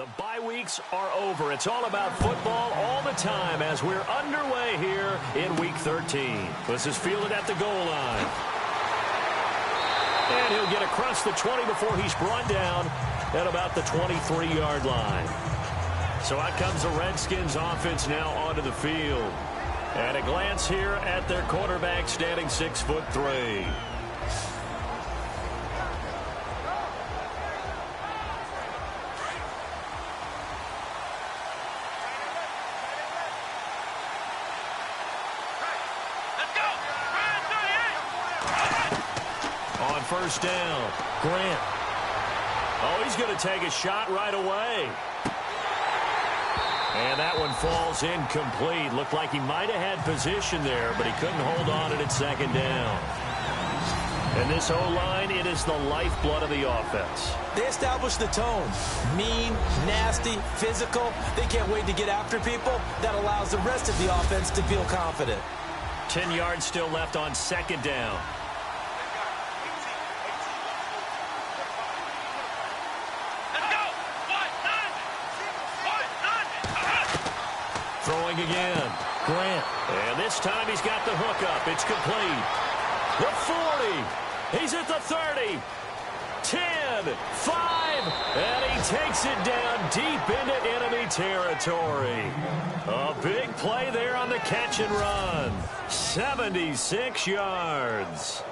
The bye weeks are over. It's all about football all the time as we're underway here in Week 13. This is fielded at the goal line. And he'll get across the 20 before he's brought down at about the 23-yard line. So out comes the Redskins offense now onto the field. At a glance here at their quarterback standing 6'3". First down, Grant. Oh, he's going to take a shot right away. And that one falls incomplete. Looked like he might have had position there, but he couldn't hold on at second down. And this O-line, it is the lifeblood of the offense. They established the tone. Mean, nasty, physical. They can't wait to get after people. That allows the rest of the offense to feel confident. 10 yards still left on second down. Throwing again, Grant. And this time he's got the hook up. It's complete. The 40. He's at the 30. 10, 5, and he takes it down deep into enemy territory. A big play there on the catch and run. 76 yards.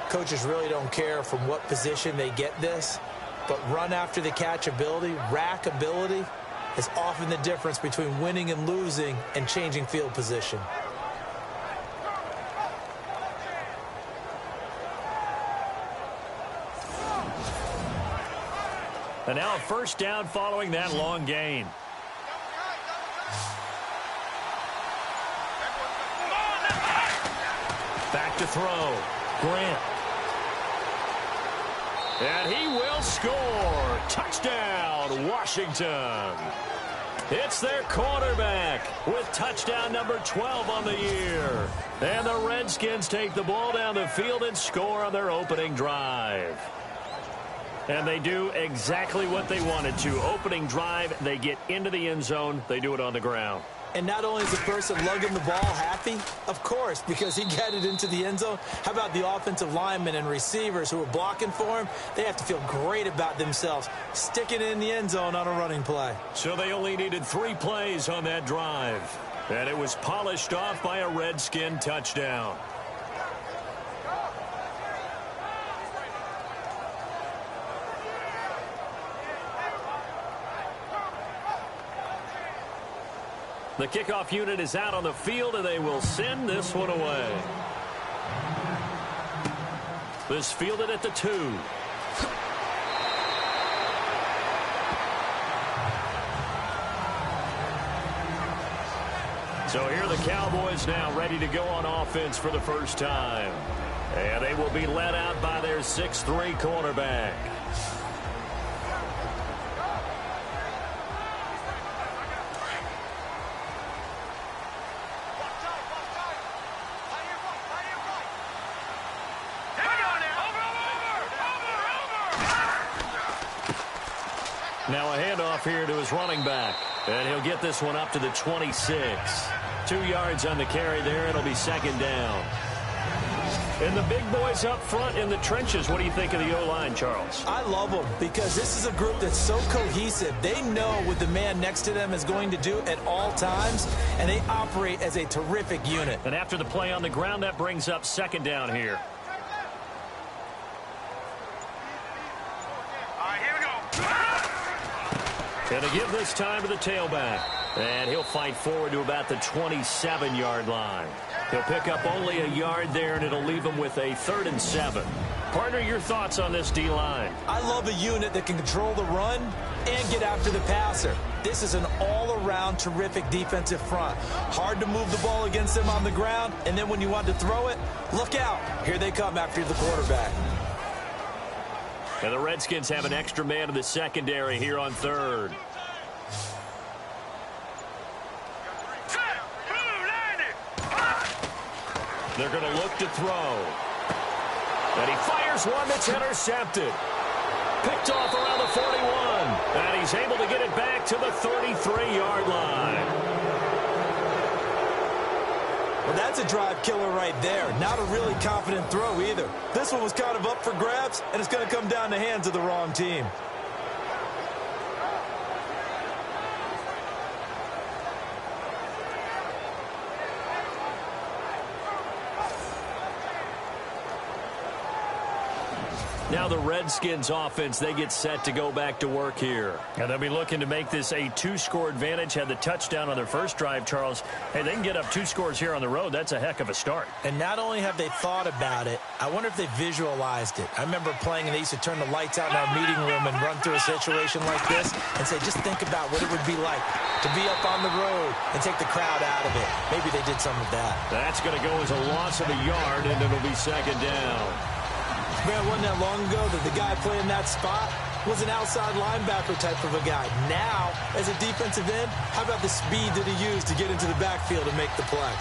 Coaches really don't care from what position they get this, but run after the catch ability, rack ability, is often the difference between winning and losing and changing field position. And now a first down following that long gain. Back to throw. Grant. And he will score. Touchdown, Washington. It's their quarterback with touchdown number 12 on the year. And the Redskins take the ball down the field and score on their opening drive. And they do exactly what they wanted to. Opening drive, they get into the end zone. They do it on the ground. And not only is the person lugging the ball happy, of course, because he got it into the end zone. How about the offensive linemen and receivers who are blocking for him? They have to feel great about themselves, sticking it in the end zone on a running play. So they only needed 3 plays on that drive. And it was polished off by a Redskin touchdown. The kickoff unit is out on the field, and they will send this one away. This fielded at the 2. So here are the Cowboys now ready to go on offense for the first time. And they will be led out by their 6'3" quarterback. Now a handoff here to his running back. And he'll get this one up to the 26. 2 yards on the carry there. It'll be second down. And the big boys up front in the trenches. What do you think of the O-line, Charles? I love them because this is a group that's so cohesive. They know what the man next to them is going to do at all times, and they operate as a terrific unit. And after the play on the ground, that brings up second down here. And to give this time to the tailback. And he'll fight forward to about the 27-yard line. He'll pick up only a yard there, and it'll leave him with a 3rd and 7. Partner, your thoughts on this D-line? I love a unit that can control the run and get after the passer. This is an all-around terrific defensive front. Hard to move the ball against them on the ground, and then when you want to throw it, look out. Here they come after the quarterback. And the Redskins have an extra man in the secondary here on 3rd. They're going to look to throw. And he fires one that's intercepted. Picked off around the 41. And he's able to get it back to the 33-yard line. Well, that's a drive killer right there. Not a really confident throw either. This one was kind of up for grabs, and it's going to come down the hands of the wrong team. Now the Redskins offense, they get set to go back to work here. And they'll be looking to make this a 2-score advantage. Had the touchdown on their first drive, Charles. Hey, they can get up 2 scores here on the road. That's a heck of a start. And not only have they thought about it, I wonder if they visualized it. I remember playing and they used to turn the lights out in our meeting room and run through a situation like this and say, just think about what it would be like to be up on the road and take the crowd out of it. Maybe they did some of that. That's going to go as a loss of a yard, and it'll be second down. Man, wasn't that long ago that the guy playing that spot was an outside linebacker type of a guy. Now, as a defensive end, how about the speed that he used to get into the backfield and make the play?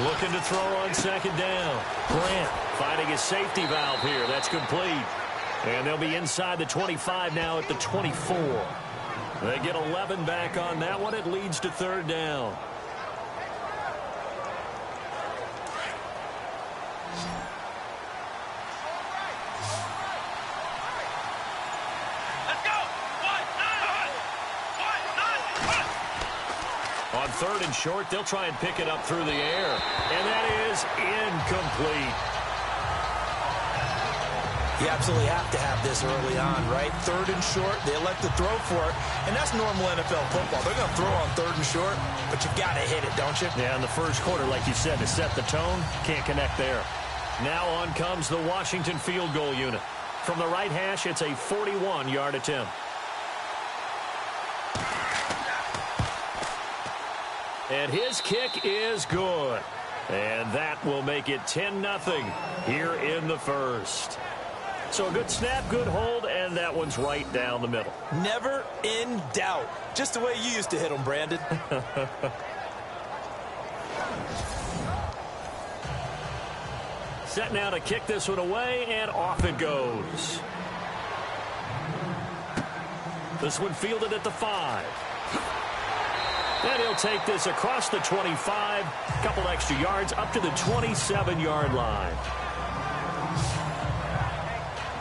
Looking to throw on second down. Grant finding his safety valve here. That's complete. And they'll be inside the 25 now at the 24. They get 11 back on that one. It leads to third down. On third and short, they'll try and pick it up through the air. And that is incomplete. You absolutely have to have this early on, right? Third and short, they elect to throw for it. And that's normal NFL football. They're going to throw on third and short, but you've got to hit it, don't you? Yeah, in the first quarter, like you said, to set the tone, can't connect there. Now on comes the Washington field goal unit. From the right hash, it's a 41-yard attempt. And his kick is good. And that will make it 10-0 here in the first. So a good snap, good hold, and that one's right down the middle. Never in doubt. Just the way you used to hit them, Brandon. Set now to kick this one away, and off it goes. This one fielded at the 5. And he'll take this across the 25, a couple extra yards, up to the 27-yard line.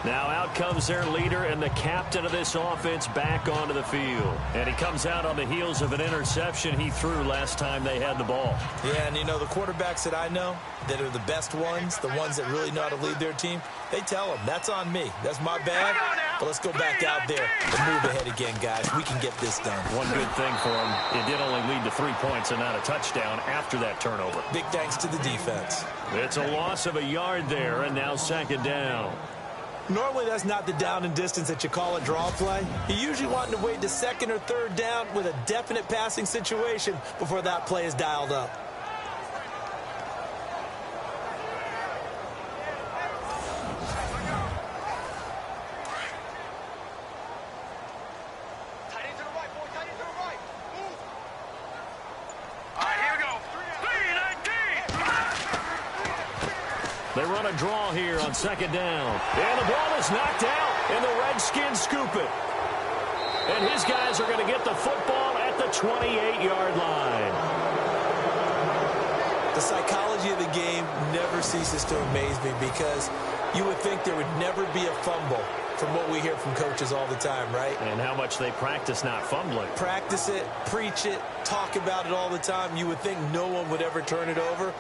Now out comes their leader and the captain of this offense back onto the field. And he comes out on the heels of an interception he threw last time they had the ball. Yeah, and you know, the quarterbacks that I know that are the best ones, the ones that really know how to lead their team, they tell them, that's on me. That's my bad. But let's go back out there and move ahead again, guys. We can get this done. One good thing for him, it did only lead to 3 points and not a touchdown after that turnover. Big thanks to the defense. It's a loss of a yard there, and now second down. Normally, that's not the down and distance that you call a draw play. You usually want to wait to second or third down with a definite passing situation before that play is dialed up. They run a draw here on second down. And the ball is knocked out, and the Redskins scoop it. And his guys are going to get the football at the 28-yard line. The psychology of the game never ceases to amaze me because you would think there would never be a fumble from what we hear from coaches all the time, right? And how much they practice not fumbling. Practice it, preach it, talk about it all the time. You would think no one would ever turn it over.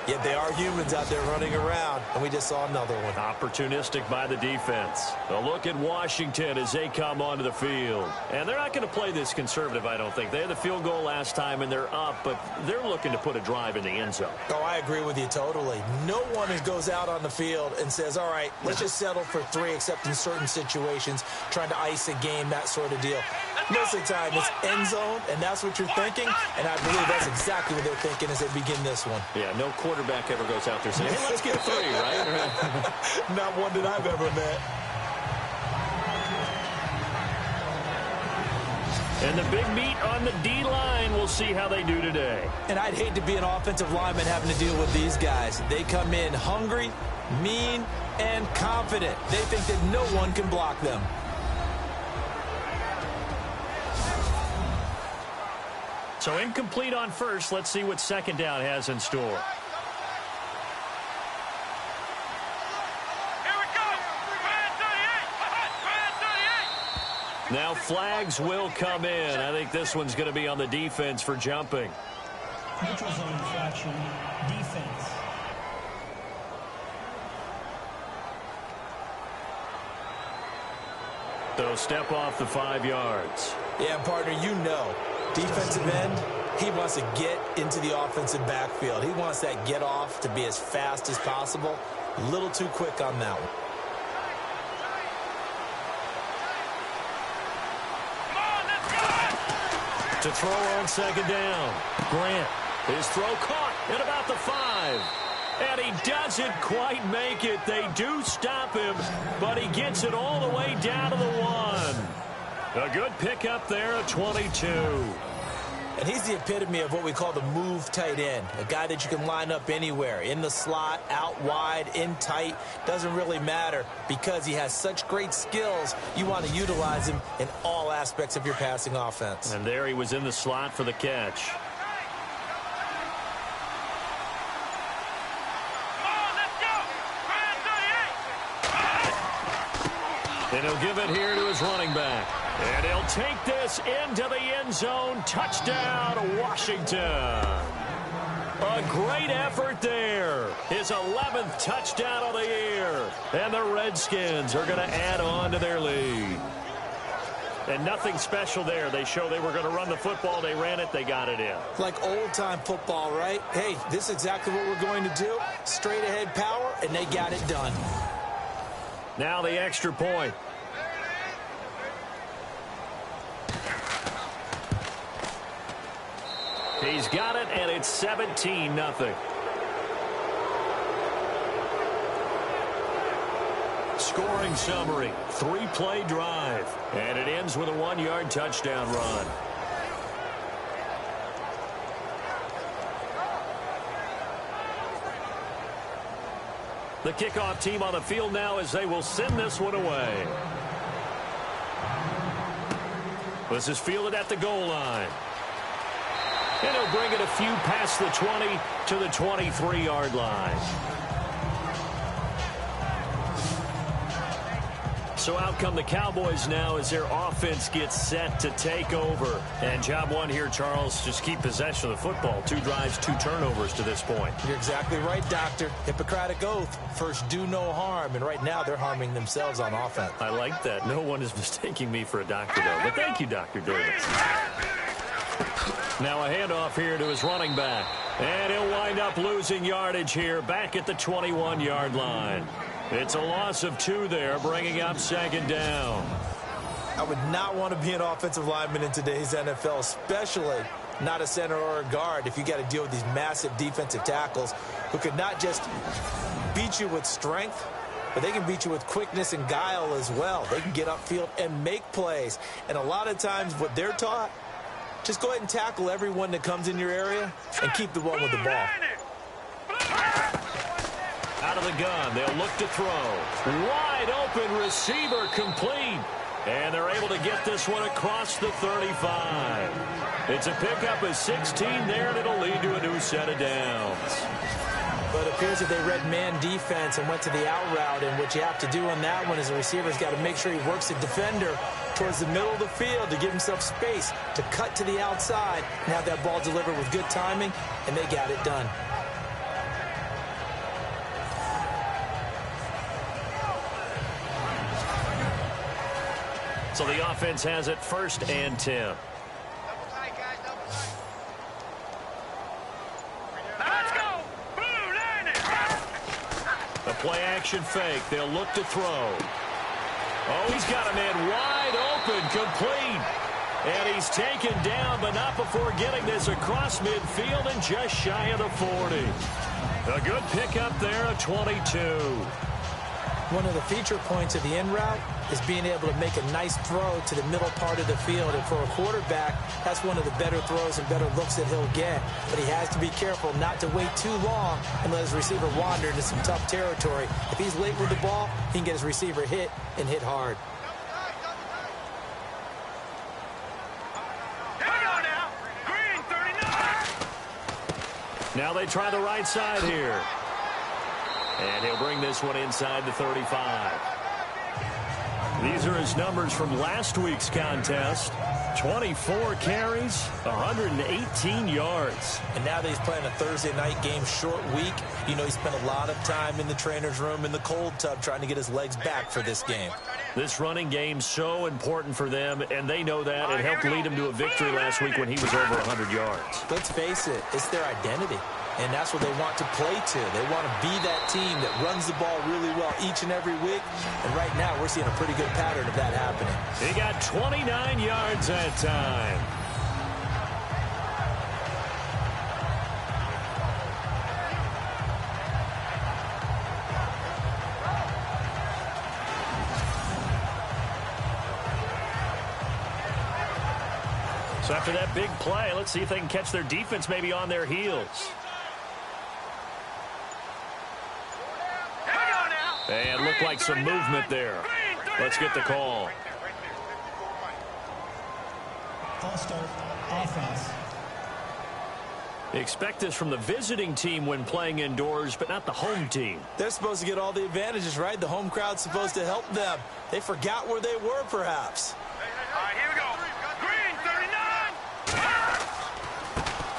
Yet they are humans out there running around, and we just saw another one. Opportunistic by the defense. A look at Washington as they come onto the field. And they're not going to play this conservative, I don't think. They had the field goal last time, and they're up, but they're looking to put a drive in the end zone. Oh, I agree with you totally. No one goes out on the field and says, all right, let's just settle for 3, except in certain situations, trying to ice a game, that sort of deal. Most of the time, it's end zone, and that's what you're thinking, and I believe that's exactly what they're thinking as they begin this one. Yeah, no quarterback ever goes out there saying, hey, let's get 3, right? Not one that I've ever met. And the big meat on the D-line, we'll see how they do today. And I'd hate to be an offensive lineman having to deal with these guys. They come in hungry, mean, and confident. They think that no one can block them. So incomplete on first. Let's see what second down has in store. Now flags will come in. I think this one's going to be on the defense for jumping. Neutral zone infraction, defense. So step off the 5 yards. Yeah, partner, you know, defensive end, he wants to get into the offensive backfield. He wants that get off to be as fast as possible. A little too quick on that one. To throw on second down. Grant. His throw caught at about the 5. And he doesn't quite make it. They do stop him, but he gets it all the way down to the 1. A good pickup there at 22. And he's the epitome of what we call the move tight end. A guy that you can line up anywhere. In the slot, out wide, in tight. Doesn't really matter because he has such great skills. You want to utilize him in all aspects of your passing offense. And there he was in the slot for the catch. And he'll give it here to his running back. And he'll take this into the end zone. Touchdown, Washington. A great effort there. His 11th touchdown of the year. And the Redskins are going to add on to their lead. And nothing special there. They show they were going to run the football. They ran it. They got it in. Like old-time football, right? Hey, this is exactly what we're going to do. Straight-ahead power, and they got it done. Now the extra point. He's got it, and it's 17-0. Scoring summary, 3-play drive. And it ends with a 1-yard touchdown run. The kickoff team on the field now as they will send this one away. This is fielded at the goal line. And he'll bring it a few past the 20 to the 23-yard line. So out come the Cowboys now as their offense gets set to take over. And job one here, Charles, just keep possession of the football. 2 drives, 2 turnovers to this point. You're exactly right, Doctor. Hippocratic oath. First, do no harm. And right now, they're harming themselves on offense. I like that. No one is mistaking me for a doctor, though. But thank you, Dr. Davis. Now a handoff here to his running back. And he'll wind up losing yardage here back at the 21-yard line. It's a loss of 2 there, bringing up second down. I would not want to be an offensive lineman in today's NFL, especially not a center or a guard if you got to deal with these massive defensive tackles who could not just beat you with strength, but they can beat you with quickness and guile as well. They can get upfield and make plays. And a lot of times what they're taught, just go ahead and tackle everyone that comes in your area and keep the one with the ball. Out of the gun, they'll look to throw. Wide open receiver complete. And they're able to get this one across the 35. It's a pickup of 16 there, and it'll lead to a new set of downs. But it appears that they read man defense and went to the out route, and what you have to do on that one is the receiver's got to make sure he works the defender towards the middle of the field to give himself space to cut to the outside and have that ball delivered with good timing, and they got it done. So the offense has it 1st and 10. Let's go! A play-action fake. They'll look to throw. Oh, he's got a man wide open, complete. And he's taken down, but not before getting this across midfield and just shy of the 40. A good pickup there at 22. One of the feature points of the in route is being able to make a nice throw to the middle part of the field. And for a quarterback, that's one of the better throws and better looks that he'll get. But he has to be careful not to wait too long and let his receiver wander into some tough territory. If he's late with the ball, he can get his receiver hit and hit hard. Now they try the right side here. And he'll bring this one inside the 35. These are his numbers from last week's contest. 24 carries, 118 yards. And now that he's playing a Thursday night game, short week, you know he spent a lot of time in the trainer's room in the cold tub trying to get his legs back for this game. This running game's so important for them, and they know that. It helped lead them to a victory last week when he was over 100 yards. Let's face it, it's their identity. And that's what they want to play to. They want to be that team that runs the ball really well each and every week. And right now, we're seeing a pretty good pattern of that happening. He got 29 yards that time. So after that big play, let's see if they can catch their defense maybe on their heels. And looked like some movement there. Let's get the call. False start, offense. Expect this from the visiting team when playing indoors, but not the home team. They're supposed to get all the advantages, right? The home crowd's supposed to help them. They forgot where they were, perhaps. All right, here we go. Green,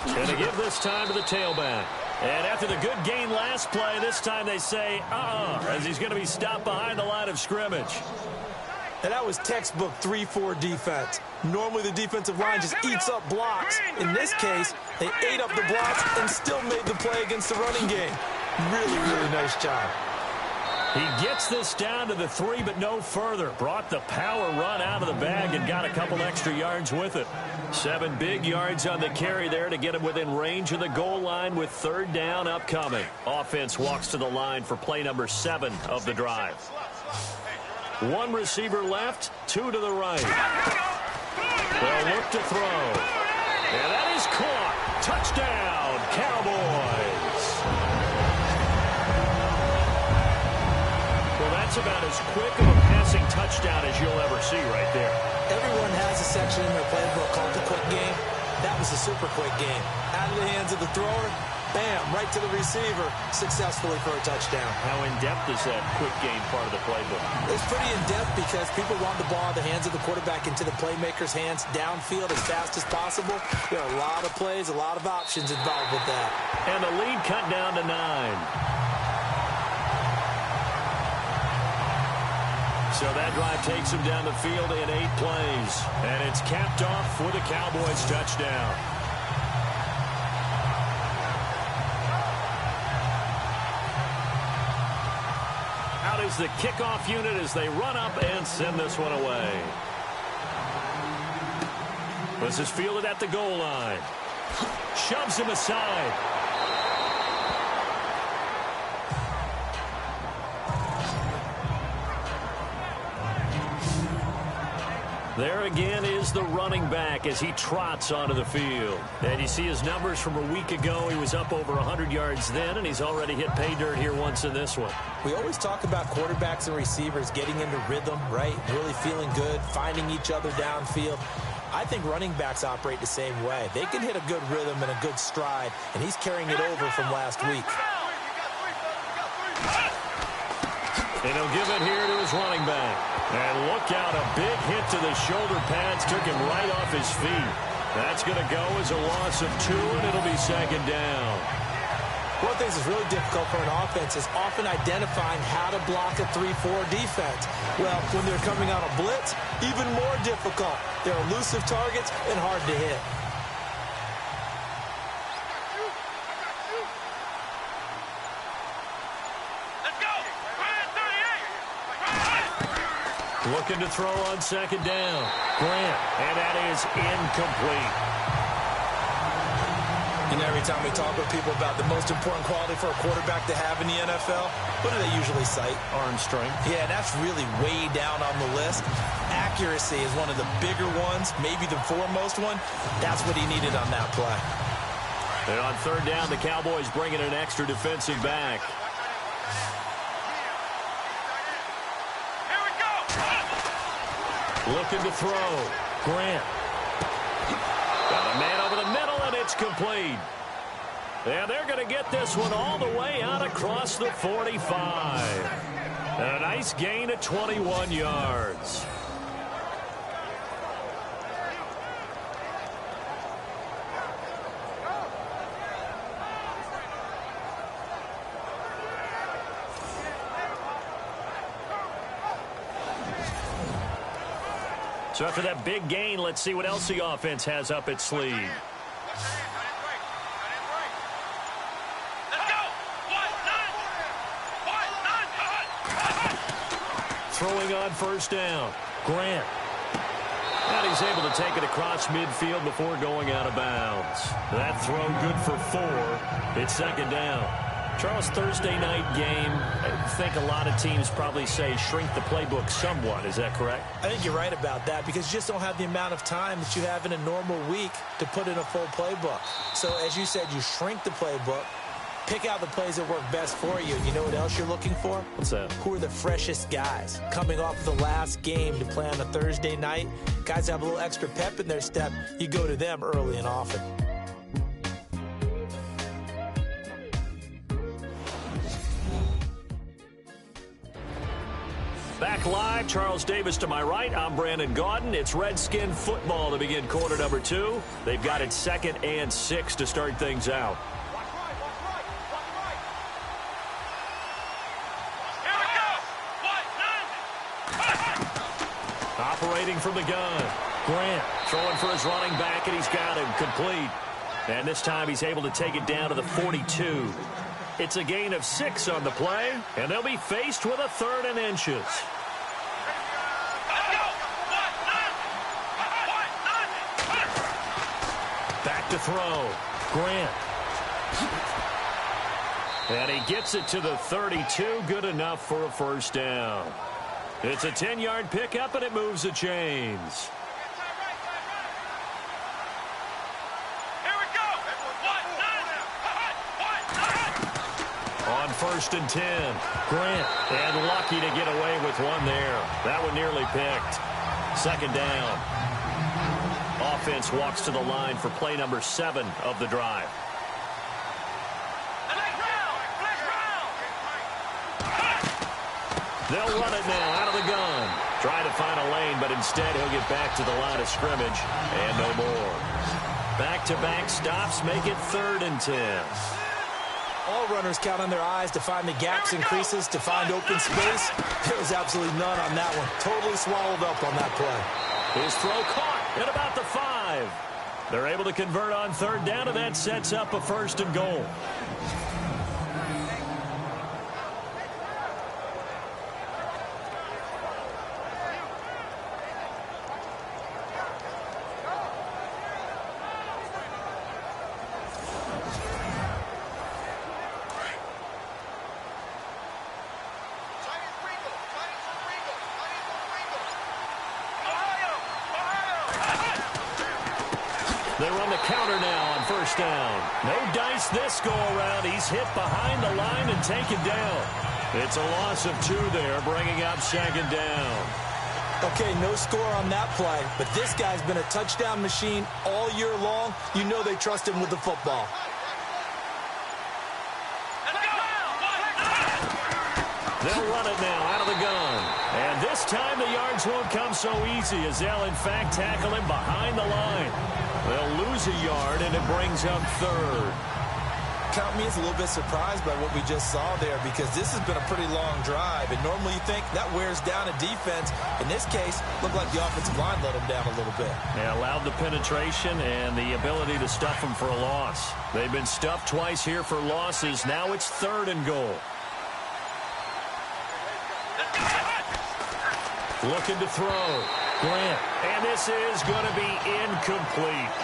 39. Going to give this time to the tailback. And after the good gain last play, this time they say, as he's going to be stopped behind the line of scrimmage. And that was textbook 3-4 defense. Normally the defensive line just eats up blocks. In this case, they ate up the blocks and still made the play against the running game. Really, really nice job. He gets this down to the 3, but no further. Brought the power run out of the bag and got a couple extra yards with it. 7 big yards on the carry there to get him within range of the goal line with 3rd down upcoming. Offense walks to the line for play number 7 of the drive. 1 receiver left, 2 to the right. They'll look to throw. And that is caught. Touchdown, Cowboys. Well, that's about as quick of a passing touchdown as you'll ever see right there. Everyone has a section in their playbook called the quick game. That was a super quick game. Out of the hands of the thrower, bam, right to the receiver, successfully for a touchdown. How in-depth is that quick game part of the playbook? It's pretty in-depth because people want the ball in the hands of the quarterback into the playmaker's hands downfield as fast as possible. There are a lot of plays, a lot of options involved with that. And the lead cut down to 9. So that drive takes him down the field in 8 plays. And it's capped off for the Cowboys touchdown. Out is the kickoff unit as they run up and send this one away. This is fielded at the goal line. Shoves him aside. There again is the running back as he trots onto the field. And you see his numbers from a week ago. He was up over 100 yards then, and he's already hit pay dirt here once in this one. We always talk about quarterbacks and receivers getting into rhythm, right? Really feeling good, finding each other downfield. I think running backs operate the same way. They can hit a good rhythm and a good stride, and he's carrying it over from last week. And he'll give it here to his running back. And look out, a big hit to the shoulder pads took him right off his feet. That's going to go as a loss of 2, and it'll be 2nd down. One thing that's really difficult for an offense is often identifying how to block a 3-4 defense. Well, when they're coming on a blitz, even more difficult. They're elusive targets and hard to hit. Looking to throw on 2nd down. Grant, and that is incomplete. You know, every time we talk with people about the most important quality for a quarterback to have in the NFL, what do they usually cite? Arm strength. Yeah, that's really way down on the list. Accuracy is one of the bigger ones, maybe the foremost one. That's what he needed on that play. And on third down, the Cowboys bring in an extra defensive back. Here we go. Looking to throw. Grant. Got a man over the middle, and it's complete. And they're going to get this one all the way out across the 45. And a nice gain of 21 yards. So after that big gain, let's see what else the offense has up its sleeve. Let's go. Throwing on first down. Grant. And he's able to take it across midfield before going out of bounds. That throw good for 4. It's second down. Charles, Thursday night game, I think a lot of teams probably say shrink the playbook somewhat. Is that correct? I think you're right about that because you just don't have the amount of time that you have in a normal week to put in a full playbook. So, as you said, you shrink the playbook, pick out the plays that work best for you. And you know what else you're looking for? What's that? Who are the freshest guys? Coming off of the last game to play on a Thursday night, guys have a little extra pep in their step. You go to them early and often. Back live, Charles Davis to my right. I'm Brandon Gaudin. It's Redskin football to begin quarter number 2. They've got it 2nd and 6 to start things out. Here we go. Operating from the gun. Grant throwing for his running back, and he's got him complete. And this time he's able to take it down to the 42. It's a gain of 6 on the play, and they'll be faced with a 3rd and inches. Back to throw. Grant. And he gets it to the 32. Good enough for a first down. It's a 10-yard pickup, and it moves the chains. On 1st and 10, Grant, and lucky to get away with one there. That one nearly picked. Second down. Offense walks to the line for play number 7 of the drive. They'll run it now out of the gun. Trying to find a lane, but instead he'll get back to the line of scrimmage and no more. Back-to-back stops make it 3rd and 10. All runners count on their eyes to find the gaps and creases, to find open space. There was absolutely none on that one. Totally swallowed up on that play. His throw caught at about the 5. They're able to convert on 3rd down, and that sets up a 1st and goal. They run the counter now on 1st down. No dice this go-around. He's hit behind the line and taken down. It's a loss of 2 there, bringing up 2nd down. Okay, no score on that play, but this guy's been a touchdown machine all year long. You know they trust him with the football. They'll run it now out of the gun. And this time the yards won't come so easy as they'll, in fact, tackle him behind the line. They'll lose a yard, and it brings up 3rd. Count me as a little bit surprised by what we just saw there because this has been a pretty long drive, and normally you think that wears down a defense. In this case, looked like the offensive line let them down a little bit. Yeah, allowed the penetration and the ability to stuff them for a loss. They've been stuffed twice here for losses. Now it's 3rd and goal. Looking to throw. Grant. And this is going to be incomplete.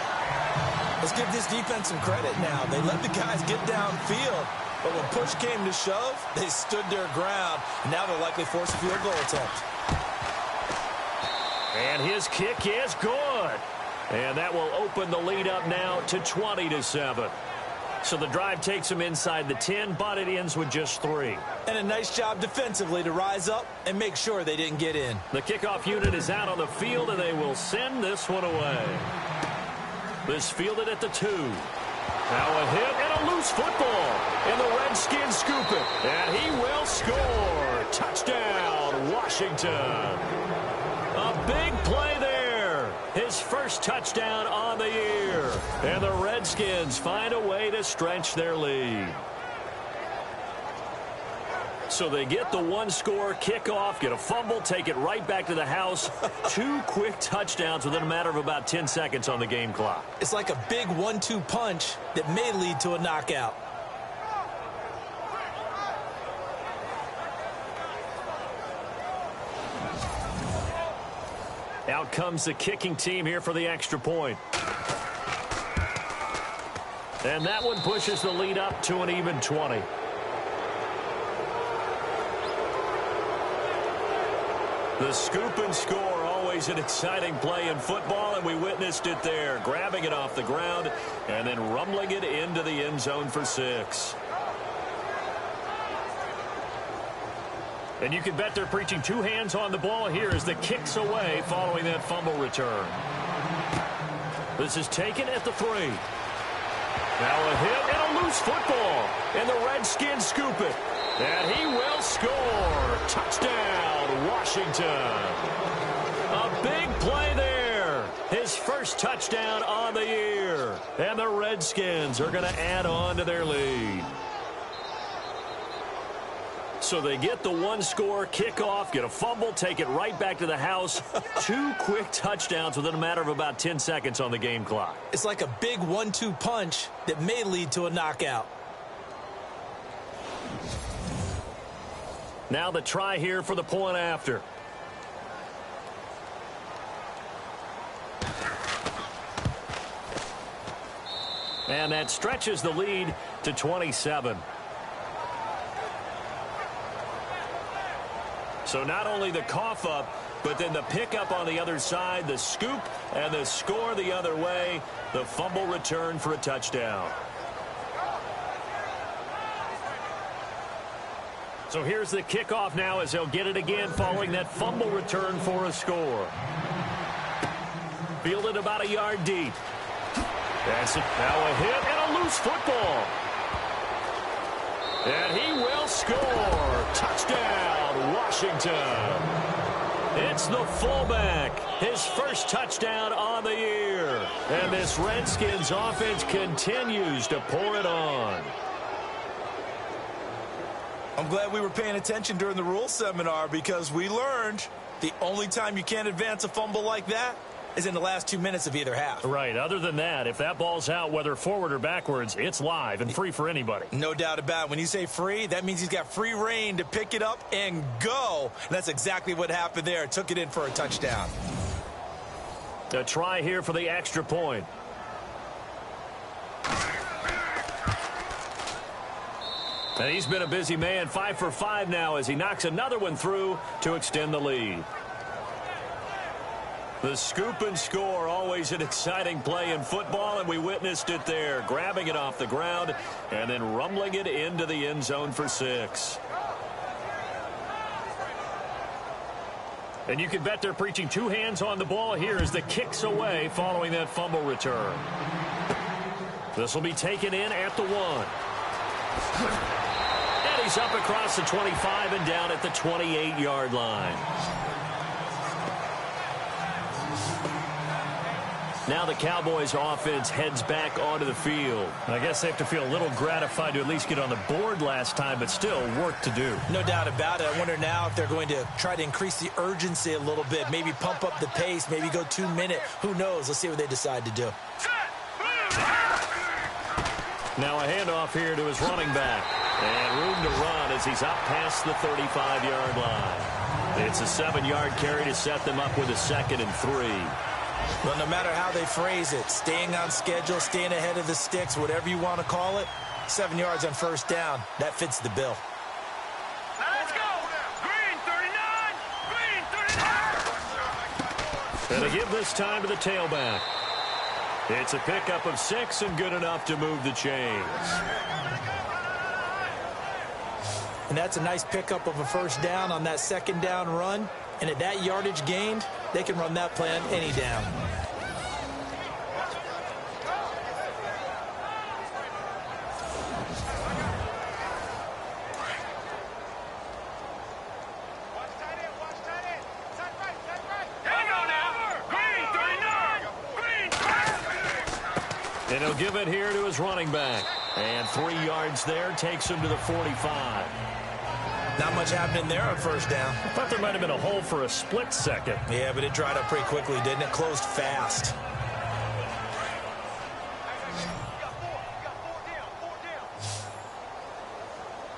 Let's give this defense some credit now. They let the guys get downfield, but when push came to shove, they stood their ground. Now they'll likely force a field goal attempt. And his kick is good. And that will open the lead up now to 20-7. So the drive takes them inside the 10, but it ends with just 3. And a nice job defensively to rise up and make sure they didn't get in. The kickoff unit is out on the field, and they will send this one away. This fielded at the 2. Now a hit and a loose football. And the Redskins scoop it. And he will score. Touchdown, Washington. A big play there. His first touchdown on the year. And the Redskins find a way to stretch their lead. So they get the one-score kickoff, get a fumble, take it right back to the house. 2 quick touchdowns within a matter of about 10 seconds on the game clock. It's like a big 1-2 punch that may lead to a knockout. Out comes the kicking team here for the extra point. And that one pushes the lead up to an even 20. The scoop and score, always an exciting play in football, and we witnessed it there. Grabbing it off the ground and then rumbling it into the end zone for 6. And you can bet they're preaching 2 hands on the ball here as the kick's away following that fumble return. This is taken at the 3. Now a hit and a loose football. And the Redskins scoop it. And he will score. Touchdown, Washington. A big play there. His first touchdown on the year. And the Redskins are going to add on to their lead. So they get the one-score kickoff, get a fumble, take it right back to the house. 2 quick touchdowns within a matter of about 10 seconds on the game clock. It's like a big 1-2 punch that may lead to a knockout. Now the try here for the point after. And that stretches the lead to 27. So not only the cough up, but then the pickup on the other side, the scoop, and the score the other way. The fumble return for a touchdown. So here's the kickoff now as they'll get it again following that fumble return for a score. Fielded about a yard deep. That's it. Now a hit and a loose football. And he will score. Touchdown, Washington. It's the fullback. His first touchdown on the year. And this Redskins offense continues to pour it on. I'm glad we were paying attention during the rules seminar because we learned the only time you can't advance a fumble like that is in the last 2 minutes of either half. Right. Other than that, if that ball's out, whether forward or backwards, it's live and free for anybody. No doubt about it. When you say free, that means he's got free reign to pick it up and go. And that's exactly what happened there. Took it in for a touchdown. A try here for the extra point. And he's been a busy man, 5 for 5 now as he knocks another one through to extend the lead. The scoop and score, always an exciting play in football, and we witnessed it there. Grabbing it off the ground and then rumbling it into the end zone for 6. And you can bet they're preaching 2 hands on the ball here as the kick's away following that fumble return. This will be taken in at the 1. And he's up across the 25 and down at the 28-yard line. Now the Cowboys offense heads back onto the field. I guess they have to feel a little gratified to at least get on the board last time, but still work to do. No doubt about it. I wonder now if they're going to try to increase the urgency a little bit, maybe pump up the pace, maybe go 2 minute. Who knows? Let's see what they decide to do. Now a handoff here to his running back. And room to run as he's up past the 35-yard line. It's a 7-yard carry to set them up with a 2nd and 3. Well, no matter how they phrase it, staying on schedule, staying ahead of the sticks, whatever you want to call it, 7 yards on first down, that fits the bill. Let's go. Green 39. Green 39. And to give this time to the tailback. It's a pickup of 6 and good enough to move the chains. And that's a nice pickup of a first down on that second down run. And at that yardage gained, they can run that plan any down. And he'll give it here to his running back. And 3 yards there takes him to the 45. Not much happening there on first down. I thought there might have been a hole for a split second. Yeah, but it dried up pretty quickly, didn't it? Closed fast.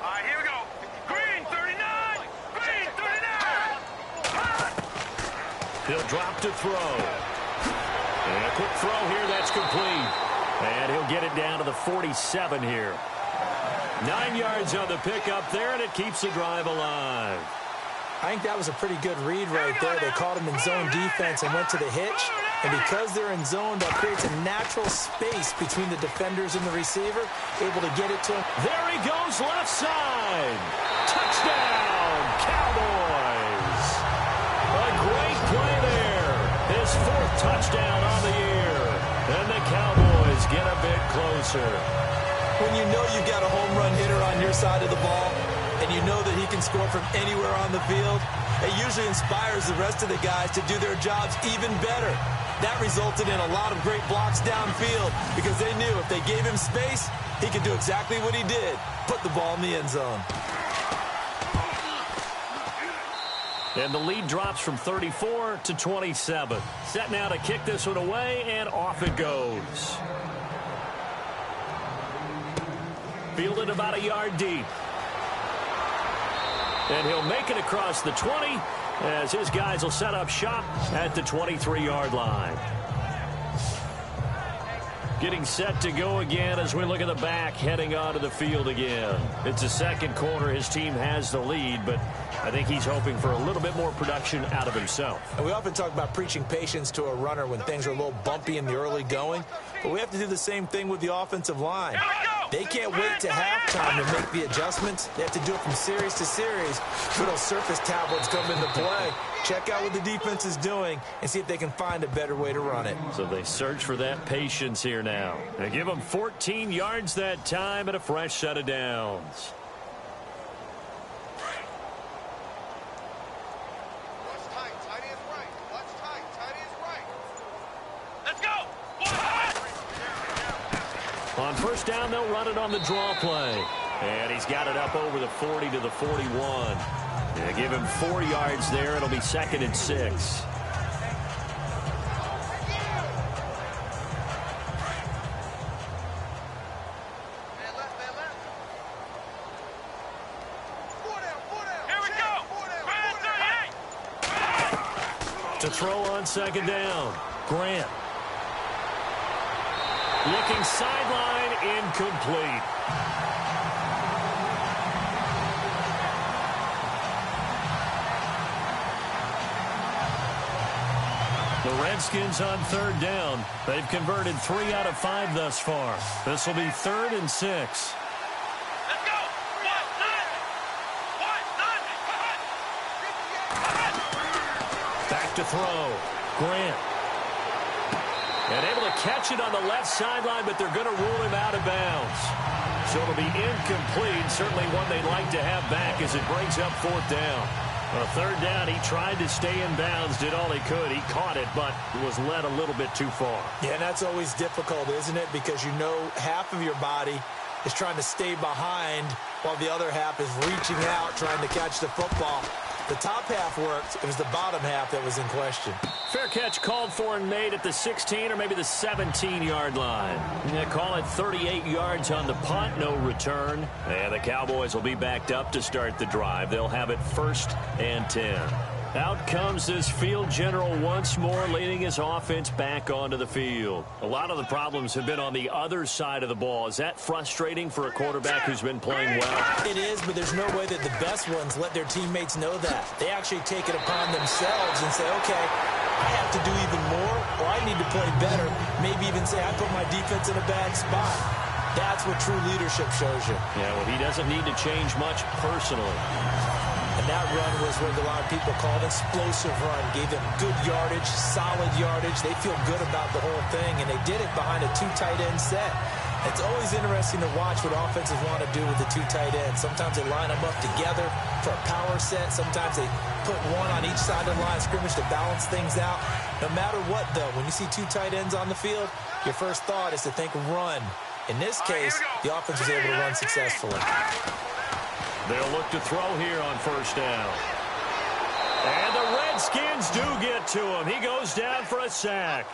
All right, here we go. Green 39. Green 39. He'll drop to throw. And a quick throw here, that's complete. And he'll get it down to the 47 here. 9 yards on the pickup there, and it keeps the drive alive. I think that was a pretty good read right there. They caught him in zone defense and went to the hitch. And because they're in zone, that creates a natural space between the defenders and the receiver, able to get it to him. There he goes, left side. Touchdown, Cowboys. A great play there. His 4th touchdown on the year. And the Cowboys get a bit closer. When you know you've got a home run hitter on your side of the ball, and you know that he can score from anywhere on the field, it usually inspires the rest of the guys to do their jobs even better. That resulted in a lot of great blocks downfield because they knew if they gave him space, he could do exactly what he did, put the ball in the end zone. And the lead drops from 34 to 27. Set now to kick this one away, and off it goes. Fielded about a yard deep. And he'll make it across the 20 as his guys will set up shop at the 23-yard line. Getting set to go again as we look at the back heading onto the field again. It's a second quarter. His team has the lead, but I think he's hoping for a little bit more production out of himself. And we often talk about preaching patience to a runner when things are a little bumpy in the early going, but we have to do the same thing with the offensive line. They can't wait to halftime to make the adjustments. They have to do it from series to series. Little surface tablets come into play. Check out what the defense is doing and see if they can find a better way to run it. So they search for that patience here now. They give them 14 yards that time and a fresh set of downs. On first down, they'll run it on the draw play. And he's got it up over the 40 to the 41. They give him 4 yards there. It'll be 2nd and 6. Here we go. To throw on second down, Grant. Looking sideline, incomplete. The Redskins on third down. They've converted 3 out of 5 thus far. This will be 3rd and 6. Let's go. 1-9. Back to throw. Grant. And able to catch it on the left sideline, but they're going to rule him out of bounds. So it'll be incomplete. Certainly one they'd like to have back as it brings up 4th down. On 3rd down, he tried to stay in bounds, did all he could. He caught it, but was led a little bit too far. Yeah, and that's always difficult, isn't it? Because you know half of your body is trying to stay behind while the other half is reaching out, trying to catch the football. The top half worked. It was the bottom half that was in question. Fair catch called for and made at the 16 or maybe the 17-yard line. They call it 38 yards on the punt, no return. And the Cowboys will be backed up to start the drive. They'll have it 1st and 10. Out comes this field general once more, leading his offense back onto the field. A lot of the problems have been on the other side of the ball. Is that frustrating for a quarterback who's been playing well? It is, but there's no way that the best ones let their teammates know that. They actually take it upon themselves and say, okay, I have to do even more, or I need to play better. Maybe even say, I put my defense in a bad spot. That's what true leadership shows you. Yeah, well, he doesn't need to change much personally. And that run was what a lot of people called an explosive run. Gave them good yardage, solid yardage. They feel good about the whole thing, and they did it behind a 2 tight end set. It's always interesting to watch what offenses want to do with the 2 tight ends. Sometimes they line them up together for a power set. Sometimes they put one on each side of the line of scrimmage to balance things out. No matter what, though, when you see 2 tight ends on the field, your first thought is to think run. In this case, the offense was able to run successfully. They'll look to throw here on first down. And the Redskins do get to him. He goes down for a sack.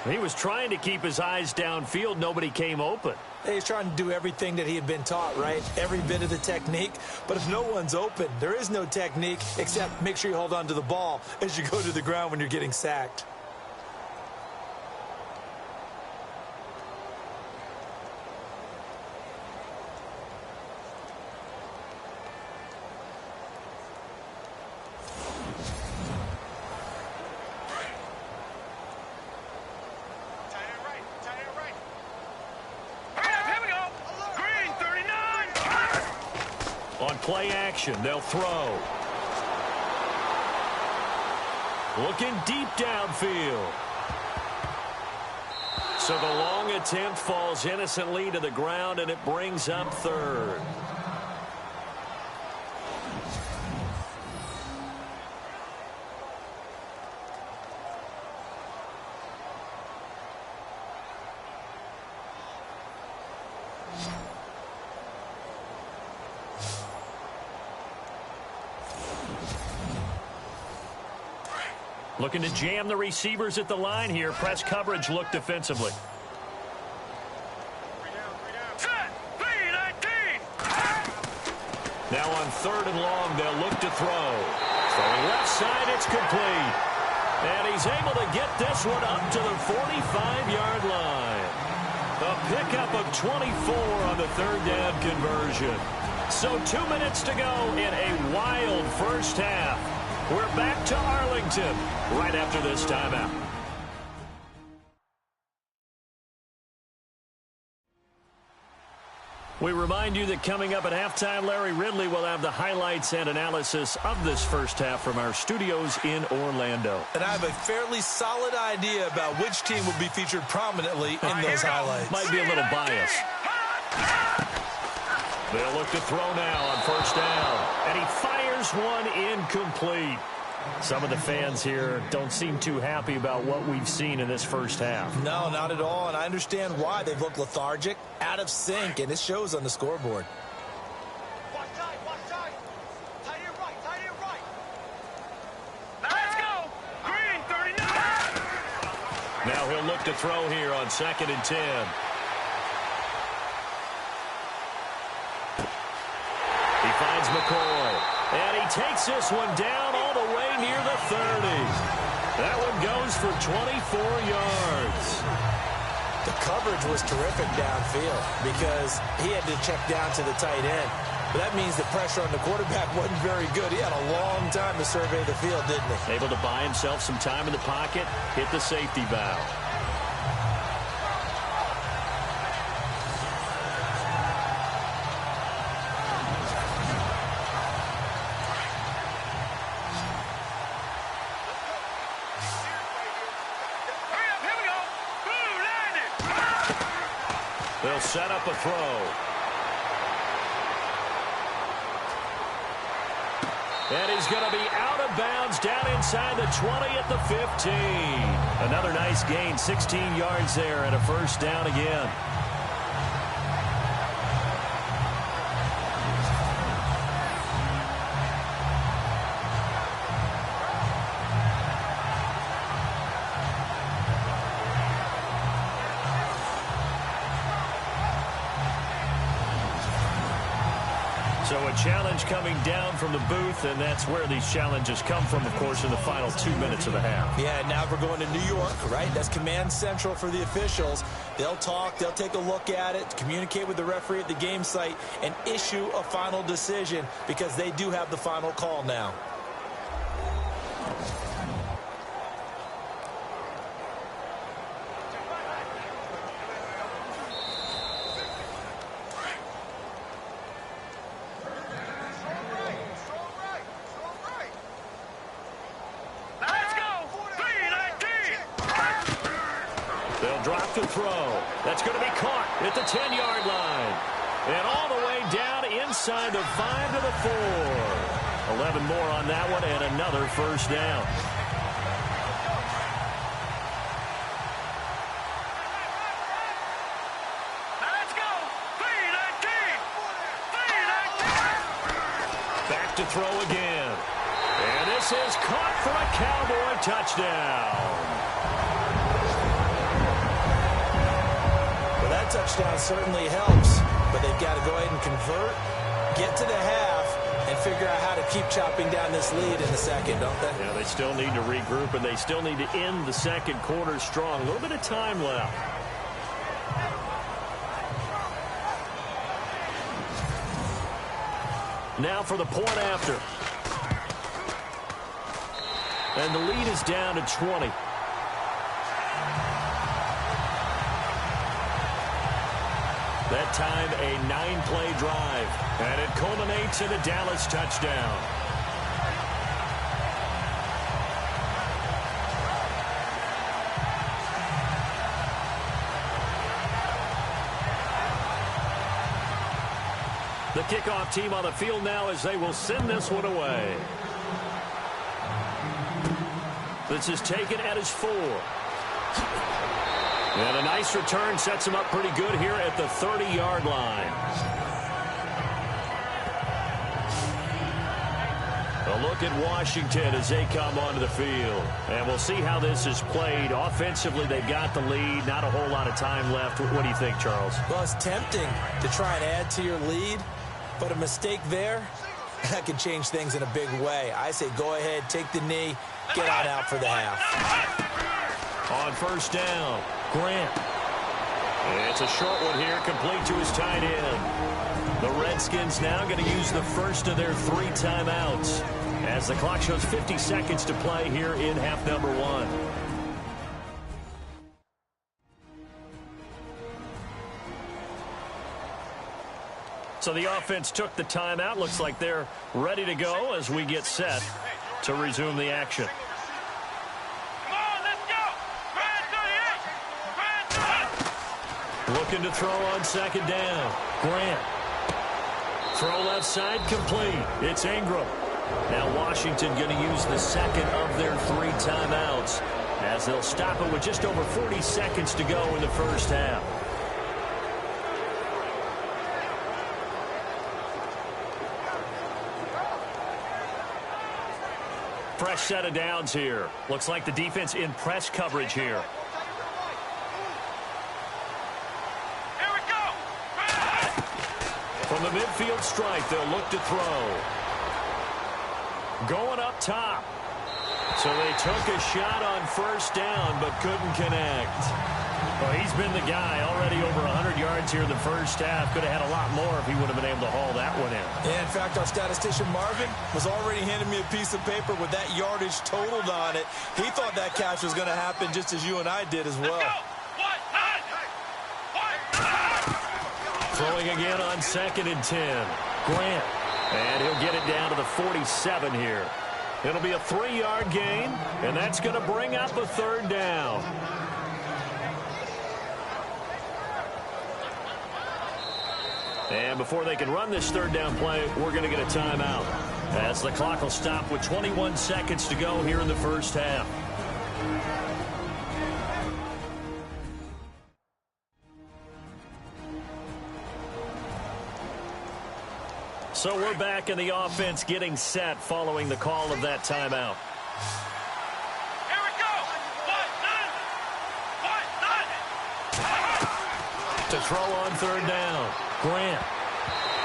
He was trying to keep his eyes downfield. Nobody came open. He's trying to do everything that he had been taught, right? Every bit of the technique. But if no one's open, there is no technique except make sure you hold on to the ball as you go to the ground when you're getting sacked. Play action. They'll throw. Looking deep downfield. So the long attempt falls innocently to the ground, and it brings up third. Looking to jam the receivers at the line here. Press coverage look defensively. Now on 3rd and long, they'll look to throw. Throwing left side, it's complete. And he's able to get this one up to the 45-yard line. A pickup of 24 on the 3rd down conversion. So 2 minutes to go in a wild first half. We're back to Arlington right after this timeout. We remind you that coming up at halftime, Larry Ridley will have the highlights and analysis of this first half from our studios in Orlando. And I have a fairly solid idea about which team will be featured prominently in those highlights. Might be a little biased. They'll look to throw now on first down. And he fires one incomplete. Some of the fans here don't seem too happy about what we've seen in this first half. No, not at all, and I understand why. They've looked lethargic, out of sync, and it shows on the scoreboard. Watch side. Tight end right. Let's go. Green, 39. Now he'll look to throw here on 2nd and 10. He finds McCoy. And he takes this one down all the way near the 30. That one goes for 24 yards. The coverage was terrific downfield because he had to check down to the tight end. But that means the pressure on the quarterback wasn't very good. He had a long time to survey the field, didn't he? Able to buy himself some time in the pocket, hit the safety valve. They'll set up a throw. And he's going to be out of bounds down inside the 20 at the 15. Another nice gain, 16 yards there and a first down again. So a challenge coming down from the booth, and that's where these challenges come from, of course, in the final 2 minutes of the half. Yeah, now we're going to New York, right? That's command central for the officials. They'll talk, they'll take a look at it, communicate with the referee at the game site, and issue a final decision because they do have the final call now. Drop to throw. That's going to be caught at the 10-yard line. And all the way down inside the 5 to the 4. 11 more on that one and another first down. Let's go. 3-19. Back to throw again. And this is caught for a Cowboy touchdown. That touchdown certainly helps, but they've got to go ahead and convert, get to the half, and figure out how to keep chopping down this lead in the second, don't they? Yeah, they still need to regroup, and they still need to end the second quarter strong. A little bit of time left. Now for the point after. And the lead is down to 20. That time, a 9-play drive. And it culminates in a Dallas touchdown. The kickoff team on the field now as they will send this one away. This is taken at his 4. And a nice return sets him up pretty good here at the 30-yard line. A look at Washington as they come onto the field. And we'll see how this is played. Offensively, they've got the lead. Not a whole lot of time left. What do you think, Charles? Well, it's tempting to try and add to your lead, but a mistake there, that could change things in a big way. I say go ahead, take the knee, get on out for the half. On first down, Grant. It's a short one here, complete to his tight end. The Redskins now going to use the first of their 3 timeouts as the clock shows 50 seconds to play here in half number 1. So the offense took the timeout. Looks like they're ready to go as we get set to resume the action. Looking to throw on second down. Grant. Throw left side, complete. It's Ingram. Now Washington going to use the second of their 3 timeouts as they'll stop it with just over 40 seconds to go in the first half. Fresh set of downs here. Looks like the defense in press coverage here. From the midfield stripe, they'll look to throw. Going up top. So they took a shot on first down, but couldn't connect. Well, he's been the guy already over 100 yards here in the first half. Could have had a lot more if he would have been able to haul that one in. Yeah, in fact, our statistician Marvin was already handing me a piece of paper with that yardage totaled on it. He thought that catch was going to happen just as you and I did as well. Throwing again on 2nd and 10. Grant. And he'll get it down to the 47 here. It'll be a 3-yard gain, and that's going to bring up a 3rd down. And before they can run this 3rd down play, we're going to get a timeout, as the clock will stop with 21 seconds to go here in the first half. So we're back in the offense getting set following the call of that timeout. Here we go. To throw on 3rd down. Grant.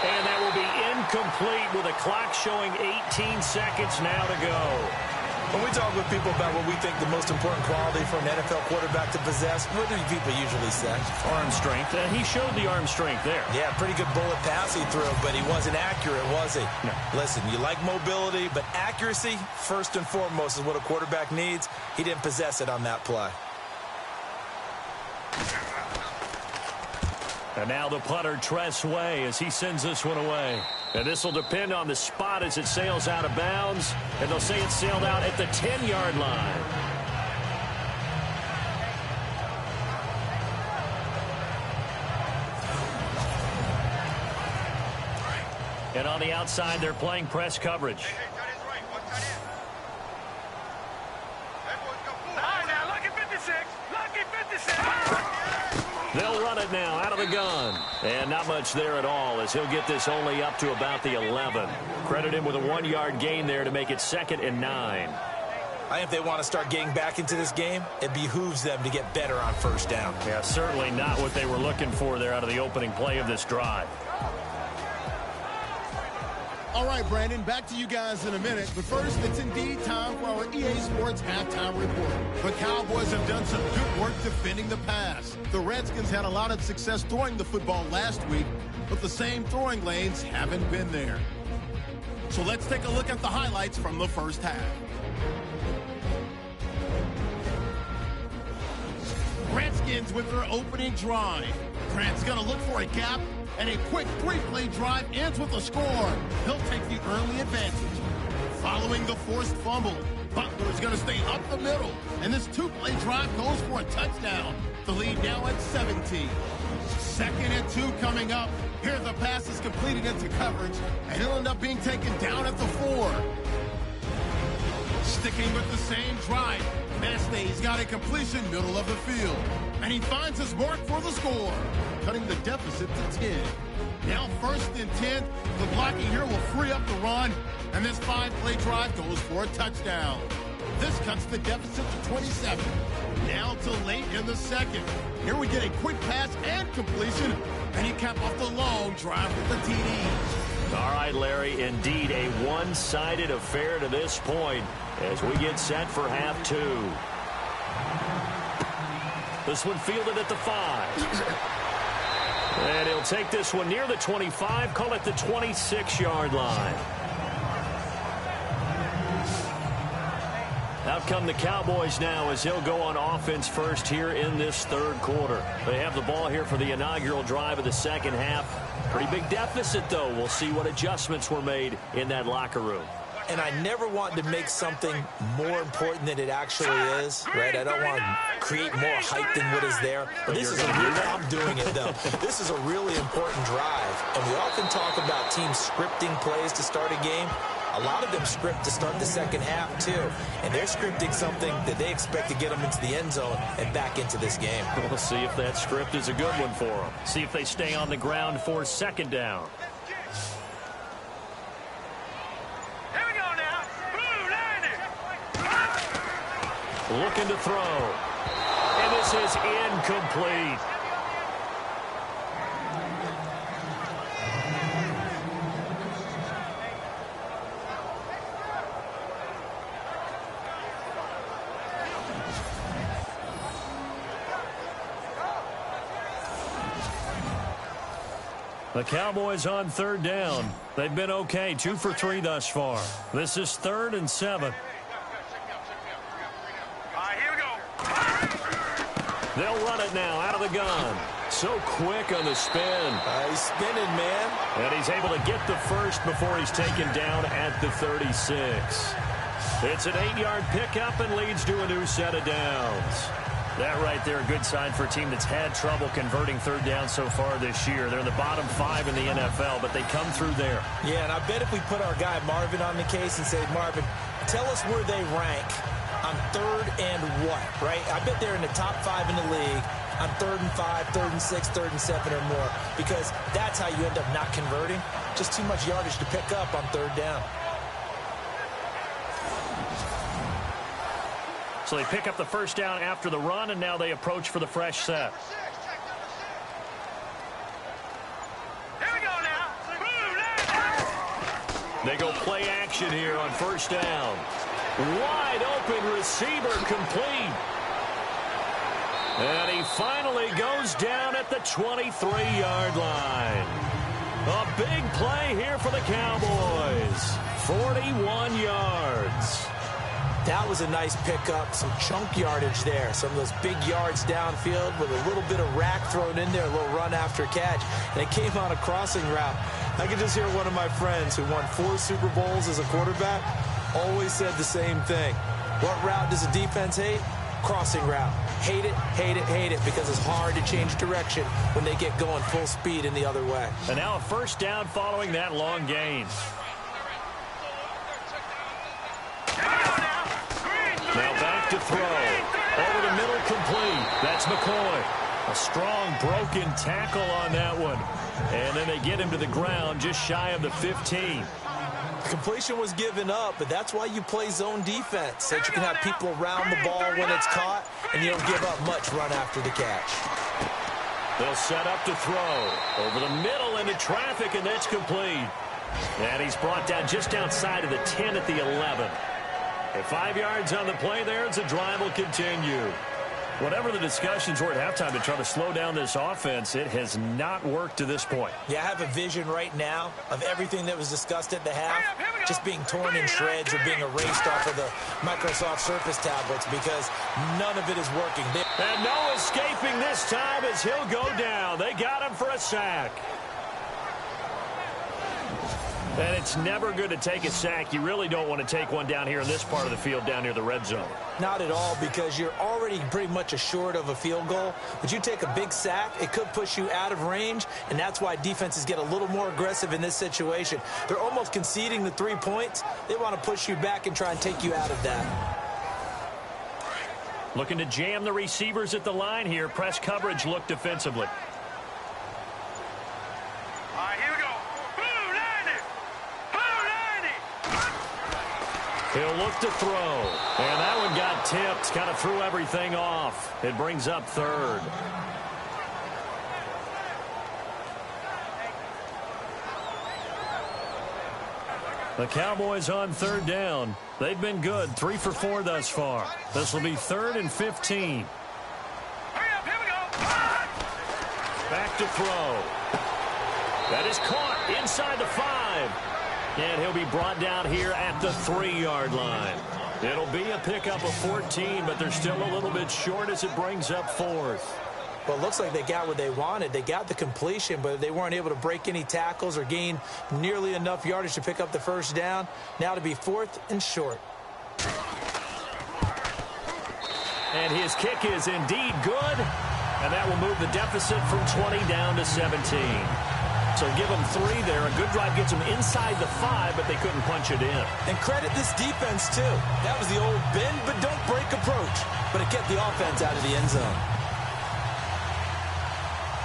And that will be incomplete with a clock showing 18 seconds now to go. When we talk with people about what we think the most important quality for an NFL quarterback to possess, what do people usually say? Arm strength. He showed the arm strength there. Yeah, pretty good bullet pass he threw, but he wasn't accurate, was he? No. Listen, you like mobility, but accuracy, first and foremost, is what a quarterback needs. He didn't possess it on that play. And now the punter, Tress Way, as he sends this one away. And this will depend on the spot as it sails out of bounds. And they'll say it sailed out at the 10-yard line. And on the outside, they're playing press coverage. They'll run it now out of the gun. And not much there at all as he'll get this only up to about the 11. Credit him with a 1-yard gain there to make it 2nd and 9. I think if they want to start getting back into this game, it behooves them to get better on first down. Yeah, certainly not what they were looking for there out of the opening play of this drive. All right, Brandon, back to you guys in a minute. But first, it's indeed time for our EA Sports halftime report. The Cowboys have done some good work defending the pass. The Redskins had a lot of success throwing the football last week, but the same throwing lanes haven't been there. So let's take a look at the highlights from the first half. Redskins with their opening drive. Grant's going to look for a gap, and a quick 3-play drive ends with a score. He'll take the early advantage. Following the forced fumble, Butler's going to stay up the middle, and this 2-play drive goes for a touchdown. The lead now at 17. 2nd and 2 coming up. Here the pass is completed into coverage, and he'll end up being taken down at the 4. Sticking with the same drive, Mastey's got a completion middle of the field, and he finds his mark for the score, cutting the deficit to 10. Now 1st and 10, the blocking here will free up the run, and this 5-play drive goes for a touchdown. This cuts the deficit to 27. Now to late in the 2nd. Here we get a quick pass and completion, and he cap off the long drive with the TD. All right, Larry, indeed a one-sided affair to this point as we get set for half 2. This one fielded at the 5. And he'll take this one near the 25, call it the 26-yard line. Out come the Cowboys now as he'll go on offense first here in this 3rd quarter. They have the ball here for the inaugural drive of the 2nd half. Pretty big deficit, though. We'll see what adjustments were made in that locker room. And I never want to make something more important than it actually is, right? I don't want to create more hype than what is there. But this is a really, I'm doing it, though. This is a really important drive. And we often talk about teams scripting plays to start a game. A lot of them script to start the 2nd half, too. And they're scripting something that they expect to get them into the end zone and back into this game. We'll see if that script is a good one for them. See if they stay on the ground for 2nd down. Here we go now. Blue line. Looking to throw. And this is incomplete. The Cowboys on 3rd down. They've been okay, 2 for 3 thus far. This is 3rd and 7. All right, here we go. They'll run it now out of the gun. So quick on the spin. He's spinning, man. And he's able to get the first before he's taken down at the 36. It's an 8-yard pickup and leads to a new set of downs. That right there, a good sign for a team that's had trouble converting 3rd down so far this year. They're in the bottom 5 in the NFL, but they come through there. Yeah, and I bet if we put our guy Marvin on the case and say, Marvin, tell us where they rank on 3rd and what, right? I bet they're in the top 5 in the league on 3rd and 5, 3rd and 6, 3rd and 7 or more, because that's how you end up not converting. Just too much yardage to pick up on 3rd down. So they pick up the first down after the run, and now they approach for the fresh set. Here we go now. Blue They go play action here on first down. Wide open receiver complete. And he finally goes down at the 23-yard line. A big play here for the Cowboys. 41 yards. That was a nice pickup, some chunk yardage there. Some of those big yards downfield with a little bit of rack thrown in there, a little run after catch. And it came on a crossing route. I could just hear one of my friends who won 4 Super Bowls as a quarterback always said the same thing. What route does a defense hate? Crossing route. Hate it, hate it, hate it, because it's hard to change direction when they get going full speed in the other way. And now a first down following that long gain. Now back to throw. Over the middle, complete. That's McCoy. A strong broken tackle on that one. And then they get him to the ground just shy of the 15. Completion was given up, but that's why you play zone defense, so that you can have people around the ball when it's caught, and you don't give up much run after the catch. They'll set up to throw. Over the middle into traffic, and that's complete. And he's brought down just outside of the 10 at the 11. At 5 yards on the play there, as the drive will continue. Whatever the discussions were at halftime to try to slow down this offense, it has not worked to this point. Yeah, I have a vision right now of everything that was discussed at the half just being torn in shreds or being erased off of the Microsoft Surface tablets because none of it is working. And no escaping this time as he'll go down. They got him for a sack. And it's never good to take a sack. You really don't want to take one down here in this part of the field down near the red zone. Not at all, because you're already pretty much assured of a field goal. But you take a big sack, it could push you out of range, and that's why defenses get a little more aggressive in this situation. They're almost conceding the 3 points. They want to push you back and try and take you out of that. Looking to jam the receivers at the line here. Press coverage look defensively. He'll look to throw. And that one got tipped. Kind of threw everything off. It brings up third. The Cowboys on third down. They've been good. 3 for 4 thus far. This will be 3rd and 15. Back to throw. That is caught inside the 5. And he'll be brought down here at the 3-yard line. It'll be a pickup of 14, but they're still a little bit short as it brings up 4th. Well, it looks like they got what they wanted. They got the completion, but they weren't able to break any tackles or gain nearly enough yardage to pick up the first down. Now to be 4th and short. And his kick is indeed good. And that will move the deficit from 20 down to 17. So give them 3 there. A good drive gets them inside the 5, but they couldn't punch it in. And credit this defense, too. That was the old bend but don't break approach. But it kept the offense out of the end zone.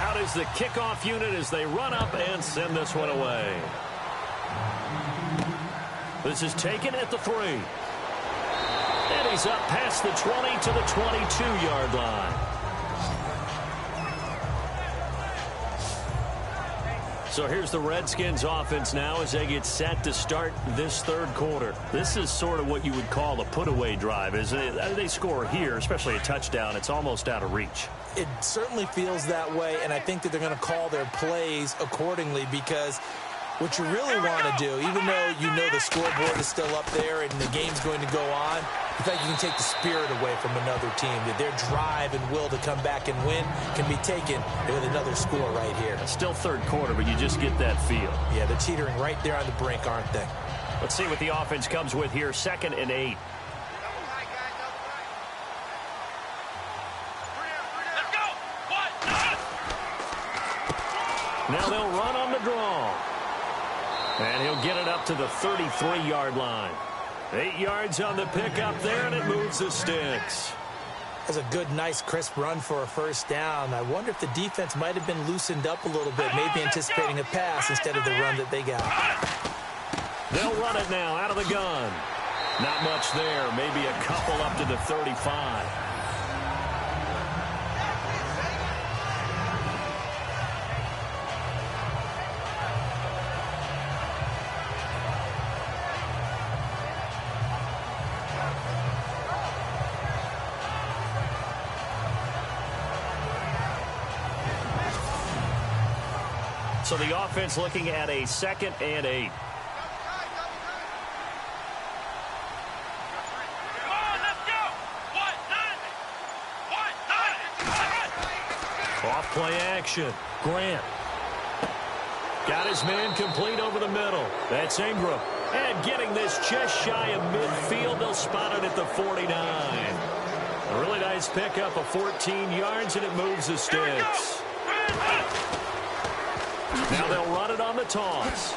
Out is the kickoff unit as they run up and send this one away. This is taken at the 3. And he's up past the 20 to the 22-yard line. So here's the Redskins offense now as they get set to start this 3rd quarter. This is sort of what you would call a put-away drive. As they score here, especially a touchdown, it's almost out of reach. It certainly feels that way, and I think that they're going to call their plays accordingly because what you really want to do, even though you know the scoreboard is still up there and the game's going to go on, in fact, you can take the spirit away from another team. That their drive and will to come back and win can be taken with another score right here. It's still 3rd quarter, but you just get that feel. Yeah, they're teetering right there on the brink, aren't they? Let's see what the offense comes with here. 2nd and 8. Now they'll run on the draw. And he'll get it up to the 33-yard line. 8 yards on the pickup there, and it moves the sticks. That's a good, nice, crisp run for a first down. I wonder if the defense might have been loosened up a little bit, maybe anticipating a pass instead of the run that they got. They'll run it now out of the gun. Not much there, maybe a couple up to the 35. So the offense looking at a 2nd and 8. Off play action. Grant. Got his man complete over the middle. That's Ingram. And getting this just shy of midfield. They'll spot it at the 49. A really nice pickup of 14 yards, and it moves the sticks. Now they'll run it on the toss.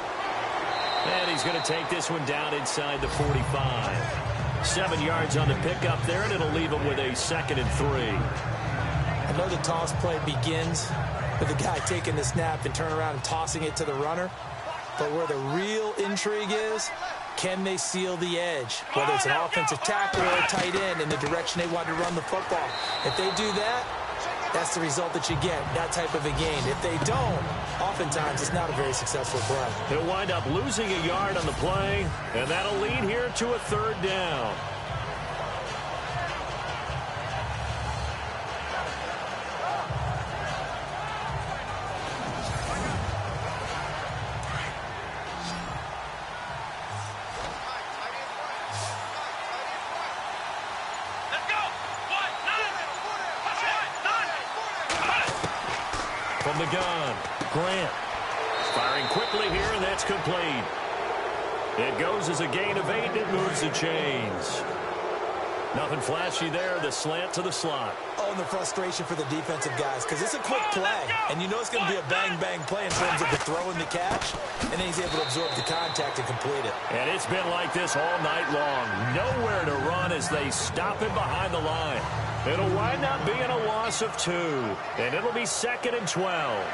And he's going to take this one down inside the 45. 7 yards on the pickup there, and it'll leave him with a 2nd and 3. I know the toss play begins with the guy taking the snap and turning around and tossing it to the runner. But where the real intrigue is, can they seal the edge? Whether it's an offensive tackle or a tight end in the direction they want to run the football. If they do that, that's the result that you get, that type of a gain. If they don't, oftentimes it's not a very successful play. He'll wind up losing a yard on the play, and that'll lead here to a 3rd down. From the gun, Grant. Firing quickly here, and that's complete. It goes as a gain of 8, and it moves the chains. Nothing flashy there, the slant to the slot. Oh, and the frustration for the defensive guys, because it's a quick play, and you know it's going to be a bang-bang play in terms of the throw and the catch, and then he's able to absorb the contact and complete it. And it's been like this all night long. Nowhere to run as they stop him behind the line. It'll wind up being a loss of 2, and it'll be 2nd and 12.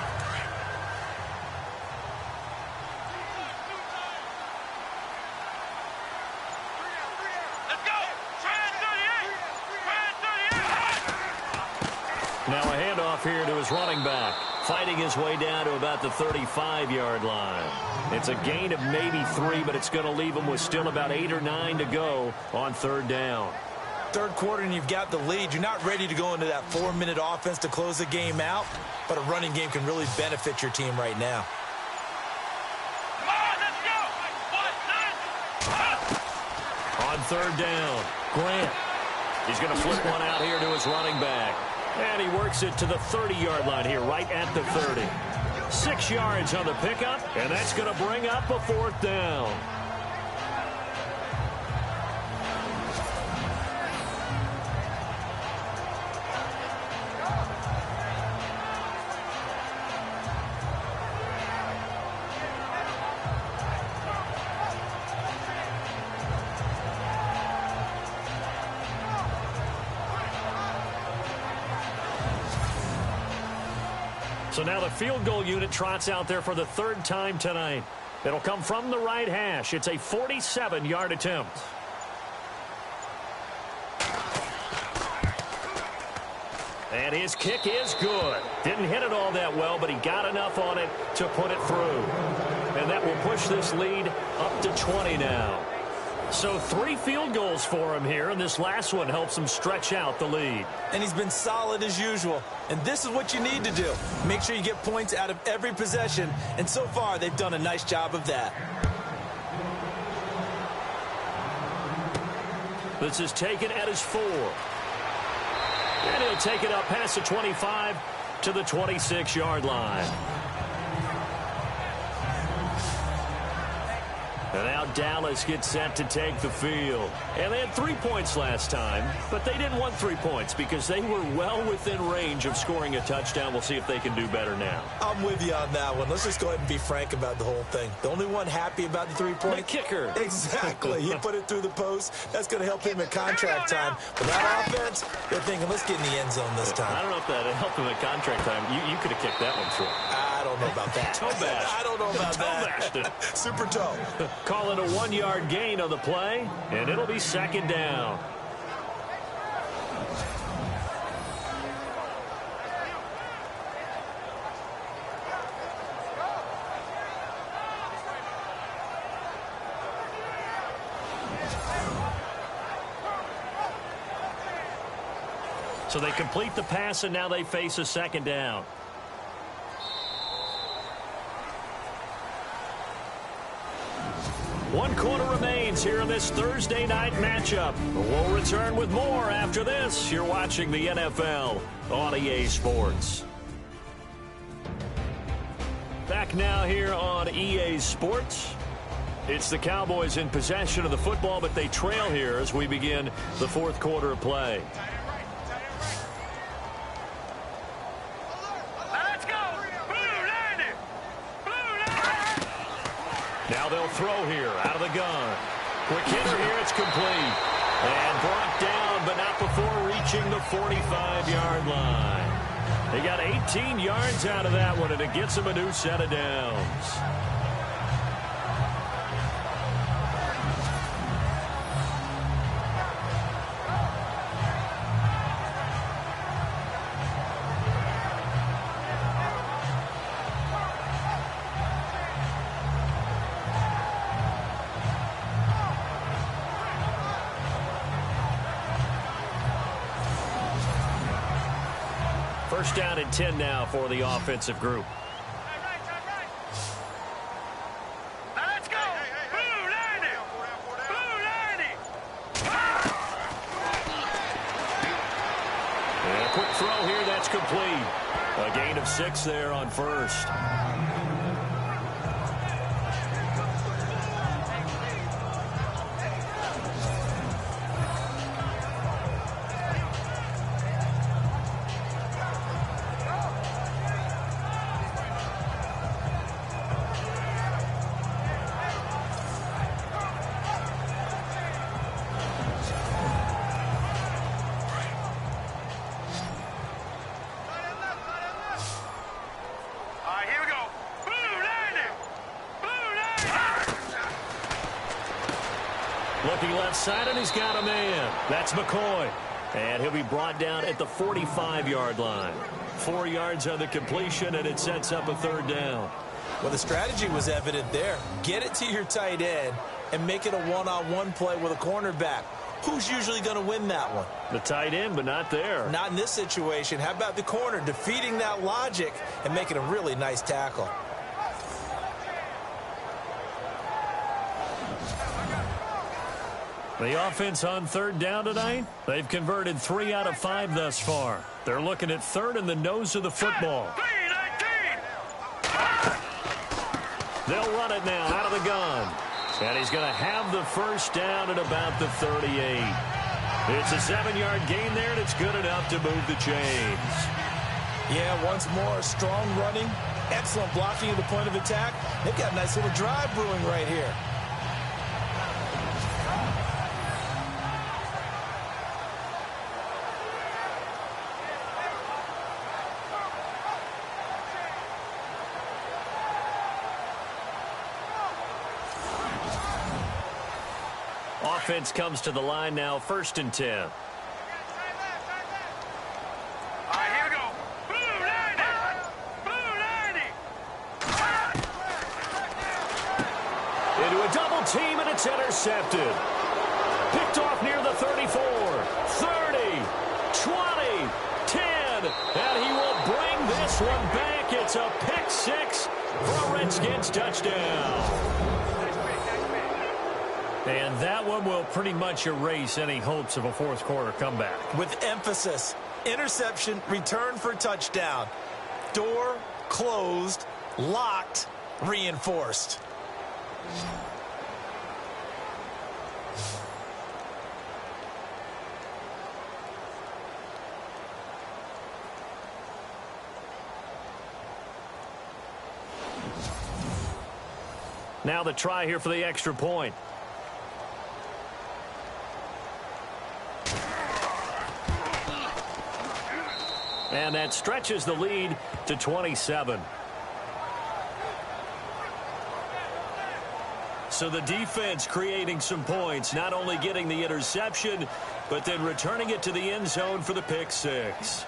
Now a handoff here to his running back. Fighting his way down to about the 35-yard line. It's a gain of maybe 3, but it's going to leave him with still about 8 or 9 to go on 3rd down. 3rd quarter and you've got the lead. You're not ready to go into that 4-minute offense to close the game out, but a running game can really benefit your team right now. On 3rd down, Grant. He's going to flip one out here to his running back. And he works it to the 30-yard line here, right at the 30. 6 yards on the pickup, and that's going to bring up a 4th down. So now the field goal unit trots out there for the 3rd time tonight. It'll come from the right hash. It's a 47-yard attempt. And his kick is good. Didn't hit it all that well, but he got enough on it to put it through. And that will push this lead up to 20 now. So 3 field goals for him here, and this last one helps him stretch out the lead. And he's been solid as usual. And this is what you need to do. Make sure you get points out of every possession. And so far, they've done a nice job of that. This is taken at his 4. And he'll take it up past the 25 to the 26-yard line. And now Dallas gets set to take the field. And they had 3 points last time, but they didn't want 3 points because they were well within range of scoring a touchdown. We'll see if they can do better now. I'm with you on that one. Let's just go ahead and be frank about the whole thing. The only one happy about the 3-point? The kicker. Exactly. He put it through the post. That's going to help him in contract time. But that offense, they're thinking, let's get in the end zone this time. I don't know if that helped him at contract time. You could have kicked that one through. I don't know about that. Toe bash. I don't know about that. Toe bashed it. Super toe. Call it a 1-yard gain on the play, and it'll be 2nd down. So they complete the pass, and now they face a 2nd down. 1 quarter remains here in this Thursday night matchup. We'll return with more after this. You're watching the NFL on EA Sports. Back now here on EA Sports. It's the Cowboys in possession of the football, but they trail here as we begin the fourth quarter of play. Let's go! Blue landing! Blue landing! Now they'll throw here out of the gun. Quick hitter here, it's complete. And brought down, but not before reaching the 45-yard line. They got 18 yards out of that one, and it gets them a new set of downs. First down and 10 now for the offensive group. Let's go! Blue landing! Blue landing! And a quick throw here, that's complete. A gain of 6 there on first. Looking left side, and he's got a man. That's McCoy. And he'll be brought down at the 45-yard line. 4 yards on the completion, and it sets up a third down. Well, the strategy was evident there. Get it to your tight end and make it a one-on-one play with a cornerback. Who's usually going to win that one? The tight end, but not there. Not in this situation. How about the corner defeating that logic and making a really nice tackle? The offense on third down tonight, they've converted 3 out of 5 thus far. They're looking at third in the nose of the football. They'll run it now out of the gun. And he's going to have the first down at about the 38. It's a 7-yard gain there, and it's good enough to move the chains. Yeah, once more, strong running, excellent blocking at the point of attack. They've got a nice little drive brewing right here. Offense comes to the line now, 1st and 10. All right, here we go. Blue landing! Blue landing! Into a double team, and it's intercepted. Picked off near the 34, 30, 20, 10, and he will bring this one back. It's a pick 6 for a Redskins touchdown. And that one will pretty much erase any hopes of a fourth quarter comeback. With emphasis, interception, return for touchdown. Door closed, locked, reinforced. Now the try here for the extra point. And that stretches the lead to 27. So the defense creating some points, not only getting the interception, but then returning it to the end zone for the pick 6.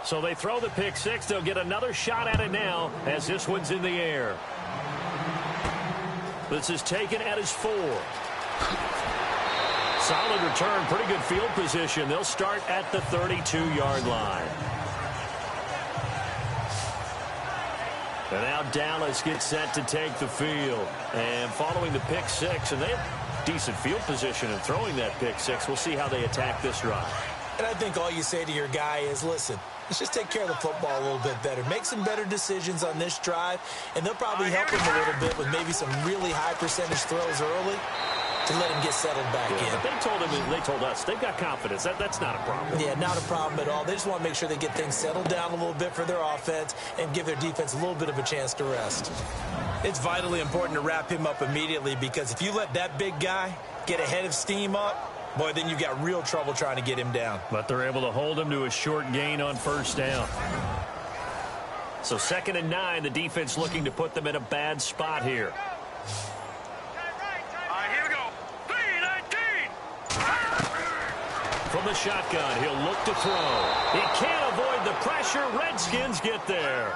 So they throw the pick 6. They'll get another shot at it now as this one's in the air. This is taken at his 4. Solid return, pretty good field position. They'll start at the 32-yard line. And now Dallas gets set to take the field. And following the pick six, and they have decent field position in throwing that pick six. We'll see how they attack this drive. And I think all you say to your guy is, listen, let's just take care of the football a little bit better. Make some better decisions on this drive, and they'll probably help him a little bit with maybe some really high percentage throws early to let him get settled back in. But they told us they've got confidence. That's not a problem. Yeah, not a problem at all. They just want to make sure they get things settled down a little bit for their offense and give their defense a little bit of a chance to rest. It's vitally important to wrap him up immediately, because if you let that big guy get ahead of steam up, boy, then you've got real trouble trying to get him down. But they're able to hold him to a short gain on first down. So 2nd and 9, the defense looking to put them in a bad spot here. Here we go. 3-19. From the shotgun, he'll look to throw. He can't avoid the pressure. Redskins get there.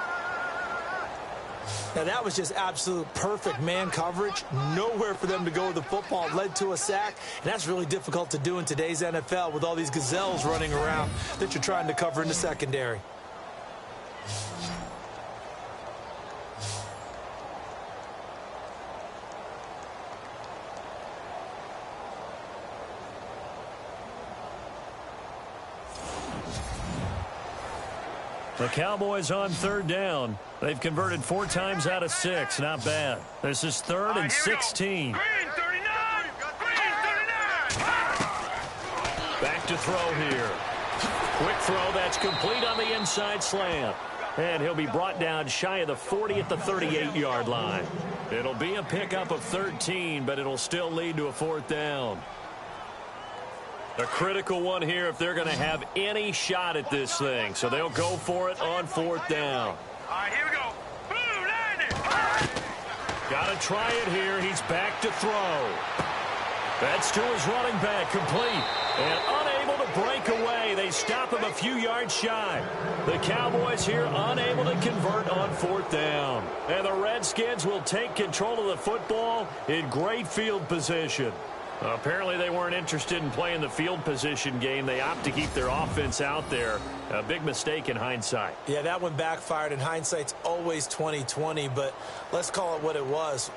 Now, that was just absolute perfect man coverage. Nowhere for them to go with the football. Led to a sack, and that's really difficult to do in today's NFL with all these gazelles running around that you're trying to cover in the secondary. The Cowboys on 3rd down. They've converted 4 times out of 6. Not bad. This is 3rd and 16. Green 39. Green 39. Back to throw here. Quick throw. That's complete on the inside slant. And he'll be brought down shy of the 40 at the 38-yard line. It'll be a pickup of 13, but it'll still lead to a 4th down. A critical one here if they're going to have any shot at this thing. So they'll go for it on 4th down. Here we go. Blue 90. Got to try it here. He's back to throw. That's to his running back, complete. And unable to break away. They stop him a few yards shy. The Cowboys here unable to convert on 4th down. And the Redskins will take control of the football in great field position. Apparently they weren't interested in playing the field position game. They opt to keep their offense out there. A big mistake in hindsight. Yeah, that one backfired, and hindsight's always 20/20, but let's call it what it was.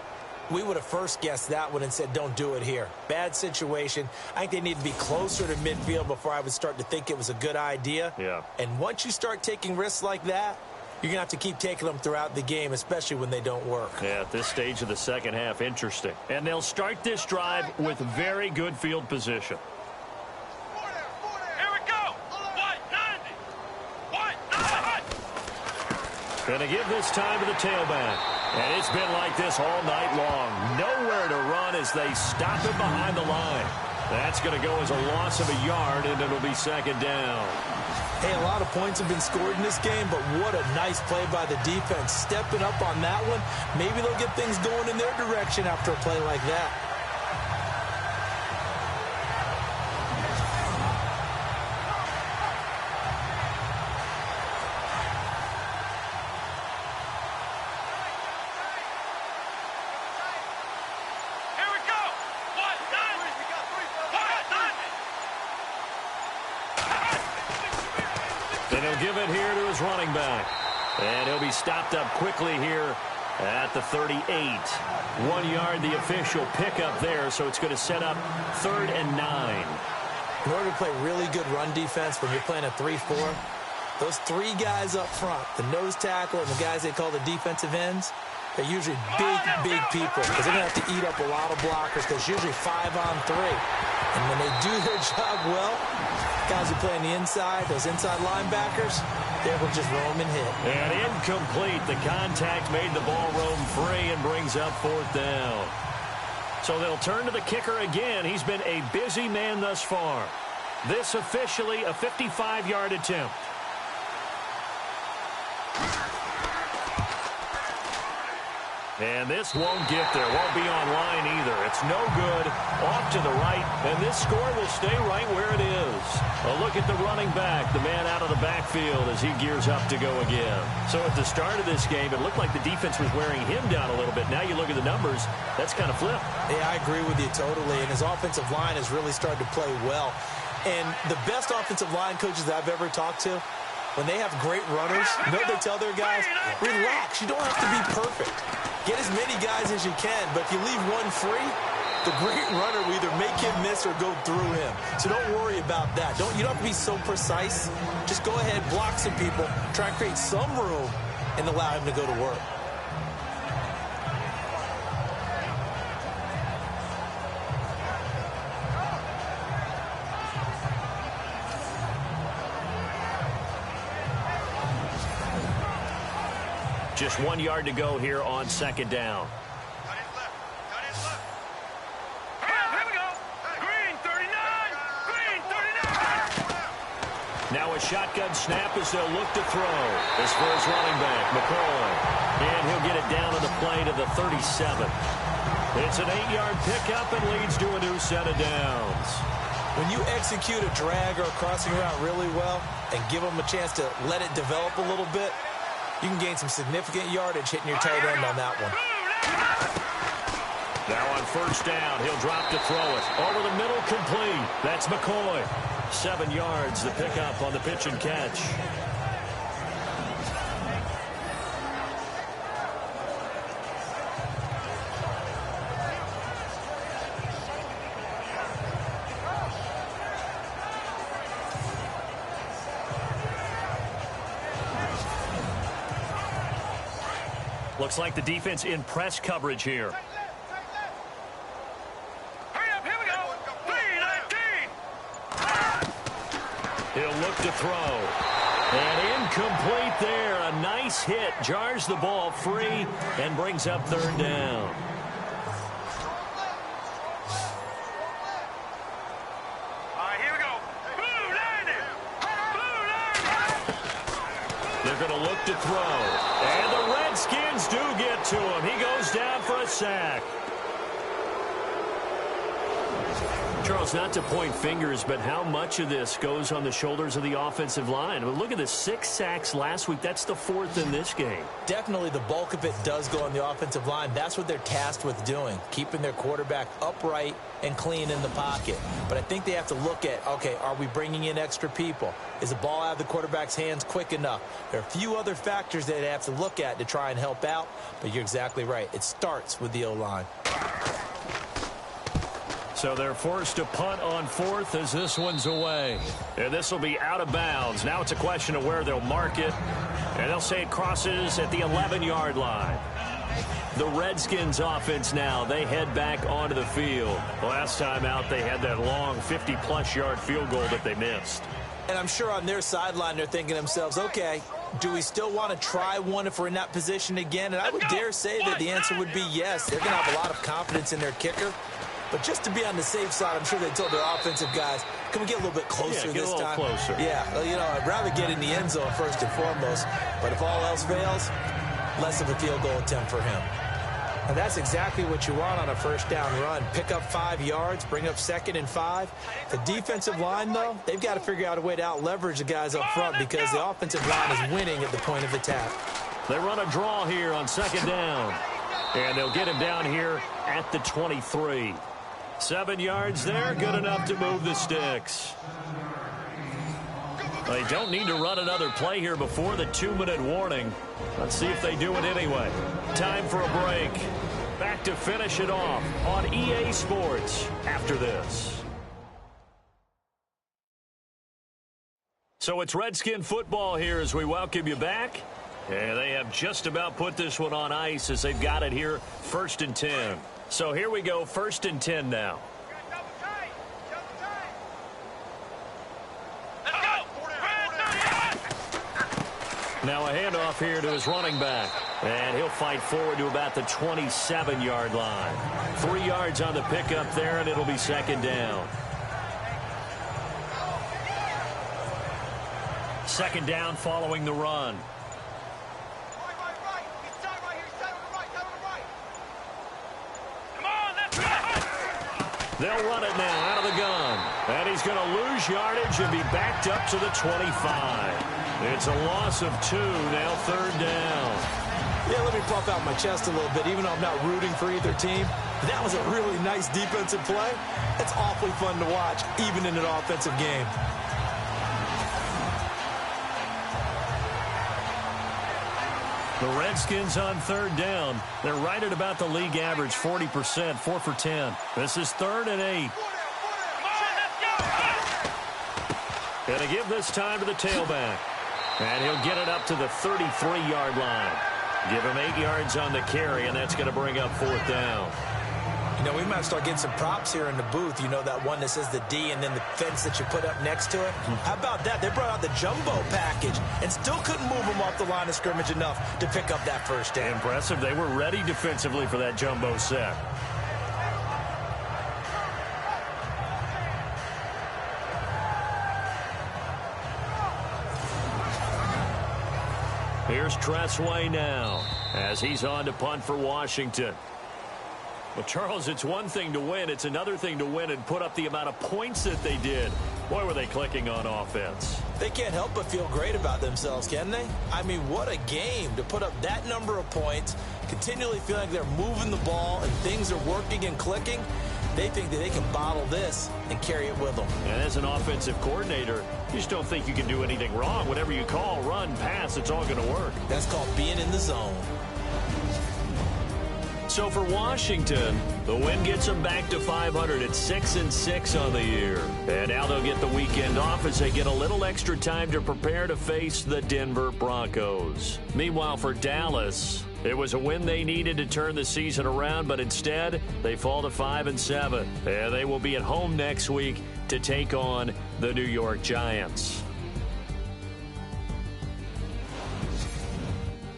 We would have first guessed that one and said, don't do it here. Bad situation. I think they need to be closer to midfield before I would start to think it was a good idea. Yeah. And once you start taking risks like that, you're going to have to keep taking them throughout the game, especially when they don't work. Yeah, at this stage of the second half, interesting. And they'll start this drive with very good field position. Here we go. White 90. White 90. Going to give this time to the tailback. And it's been like this all night long. Nowhere to run as they stop him behind the line. That's going to go as a loss of a yard, and it'll be 2nd down. Hey, a lot of points have been scored in this game, but what a nice play by the defense. Stepping up on that one, maybe they'll get things going in their direction after a play like that. Here we go. White 90. White 90. And he'll give it here to his running back. And he'll be stopped up quickly here at the 38. 1 yard, the official pickup there, so it's going to set up 3rd and 9. In order to play really good run defense when you're playing a 3-4, those 3 guys up front, the nose tackle and the guys they call the defensive ends, they're usually big people because they're going to have to eat up a lot of blockers because it's usually 5-on-3. And when they do their job well, guys who play on the inside, those inside linebackers, they will just roam and hit. And incomplete. The contact made the ball roam free and brings up 4th down. So they'll turn to the kicker again. He's been a busy man thus far. This officially a 55-yard attempt. And this won't get there. Won't be online either. It's no good. Off to the right. And this score will stay right where it is. A look at the running back, the man out of the backfield as he gears up to go again. So at the start of this game, it looked like the defense was wearing him down a little bit. Now you look at the numbers, that's kind of flipped. Yeah, I agree with you totally. And his offensive line has really started to play well. And the best offensive line coaches that I've ever talked to, When they have great runners, you know what they tell their guys? Relax. You don't have to be perfect. Get as many guys as you can, but if you leave one free, the great runner will either make him miss or go through him. So don't worry about that. You don't have to be so precise. Just go ahead, block some people, try and create some room, and allow him to go to work. Just 1 yard to go here on second down. Now a shotgun snap as they'll look to throw. This for his running back, McCoy. And he'll get it down to the play to the 37. It's an 8-yard pickup and leads to a new set of downs. When you execute a drag or a crossing route really well and give them a chance to let it develop a little bit, you can gain some significant yardage hitting your tight end on that one. Now on first down, he'll drop to throw it. Over the middle, complete. That's McCoy. 7 yards, the pickup on the pitch and catch. Looks like the defense in press coverage here. Hurry up, here we go. 3-19. He'll look to throw. And incomplete there. A nice hit. Jars the ball free and brings up third down. All right, here we go. Blue landing. Blue landing. They're going to look to throw. And the Redskins do get to him. He goes down for a sack. Charles, not to point fingers, but how much of this goes on the shoulders of the offensive line? I mean, look at the 6 sacks last week. That's the 4th in this game. Definitely the bulk of it does go on the offensive line. That's what they're tasked with doing, keeping their quarterback upright and clean in the pocket. But I think they have to look at, okay, are we bringing in extra people? Is the ball out of the quarterback's hands quick enough? There are a few other factors that they have to look at to try and help out, but you're exactly right. It starts with the O-line. So they're forced to punt on 4th as this one's away. And this will be out of bounds. Now it's a question of where they'll mark it. And they'll say it crosses at the 11-yard line. The Redskins offense now, they head back onto the field. Last time out, they had that long 50-plus yard field goal that they missed. And I'm sure on their sideline they're thinking to themselves, okay, do we still want to try one if we're in that position again? And I would dare say that the answer would be yes. They're going to have a lot of confidence in their kicker. But just to be on the safe side, I'm sure they told their offensive guys, can we get a little bit closer this time? Closer. Yeah, well, you know, I'd rather get in the end zone first and foremost. But if all else fails, less of a field goal attempt for him. And that's exactly what you want on a first down run. Pick up 5 yards, bring up 2nd and 5. The defensive line, though, they've got to figure out a way to out-leverage the guys up front because the offensive line is winning at the point of attack. They run a draw here on 2nd down. And they'll get him down here at the 23. 7 yards there, good enough to move the sticks. They don't need to run another play here before the 2-minute warning. Let's see if they do it anyway. Time for a break. Back to finish it off on EA Sports after this. So it's Redskin football here as we welcome you back. And they have just about put this one on ice as they've got it here, 1st and 10. So here we go, 1st and 10 now. Now a handoff here to his running back. And he'll fight forward to about the 27-yard line. 3 yards on the pickup there, and it'll be 2nd down. 2nd down following the run. They'll run it now out of the gun. And he's going to lose yardage and be backed up to the 25. It's a loss of 2, now 3rd down. Yeah, let me puff out my chest a little bit, even though I'm not rooting for either team. That was a really nice defensive play. It's awfully fun to watch, even in an offensive game. The Redskins on third down. They're right at about the league average, 40%, 4 for 10. This is 3rd and 8. Going to give this time to the tailback. And he'll get it up to the 33-yard line. Give him 8 yards on the carry, and that's going to bring up 4th down. You know, we might start getting some props here in the booth. You know, that one that says the D and then the fence that you put up next to it? How about that? They brought out the jumbo package and still couldn't move them off the line of scrimmage enough to pick up that first down. Impressive. They were ready defensively for that jumbo set. Here's Tressway now as he's on to punt for Washington. Well, Charles, it's one thing to win. It's another thing to win and put up the amount of points that they did. Boy, were they clicking on offense. They can't help but feel great about themselves, can they? I mean, what a game to put up that number of points, continually feeling like they're moving the ball and things are working and clicking. They think that they can bottle this and carry it with them. And as an offensive coordinator, you just don't think you can do anything wrong. Whatever you call, run, pass, it's all going to work. That's called being in the zone. So for Washington, the win gets them back to 500 at 6-6 on the year. And now they'll get the weekend off as they get a little extra time to prepare to face the Denver Broncos. Meanwhile, for Dallas, it was a win they needed to turn the season around, but instead they fall to 5-7. And they will be at home next week to take on the New York Giants.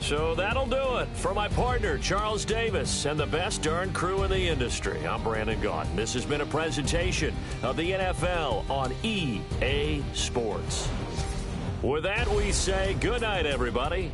So that'll do it. For my partner, Charles Davis, and the best darn crew in the industry, I'm Brandon Gaudin. This has been a presentation of the NFL on EA Sports. With that, we say good night, everybody.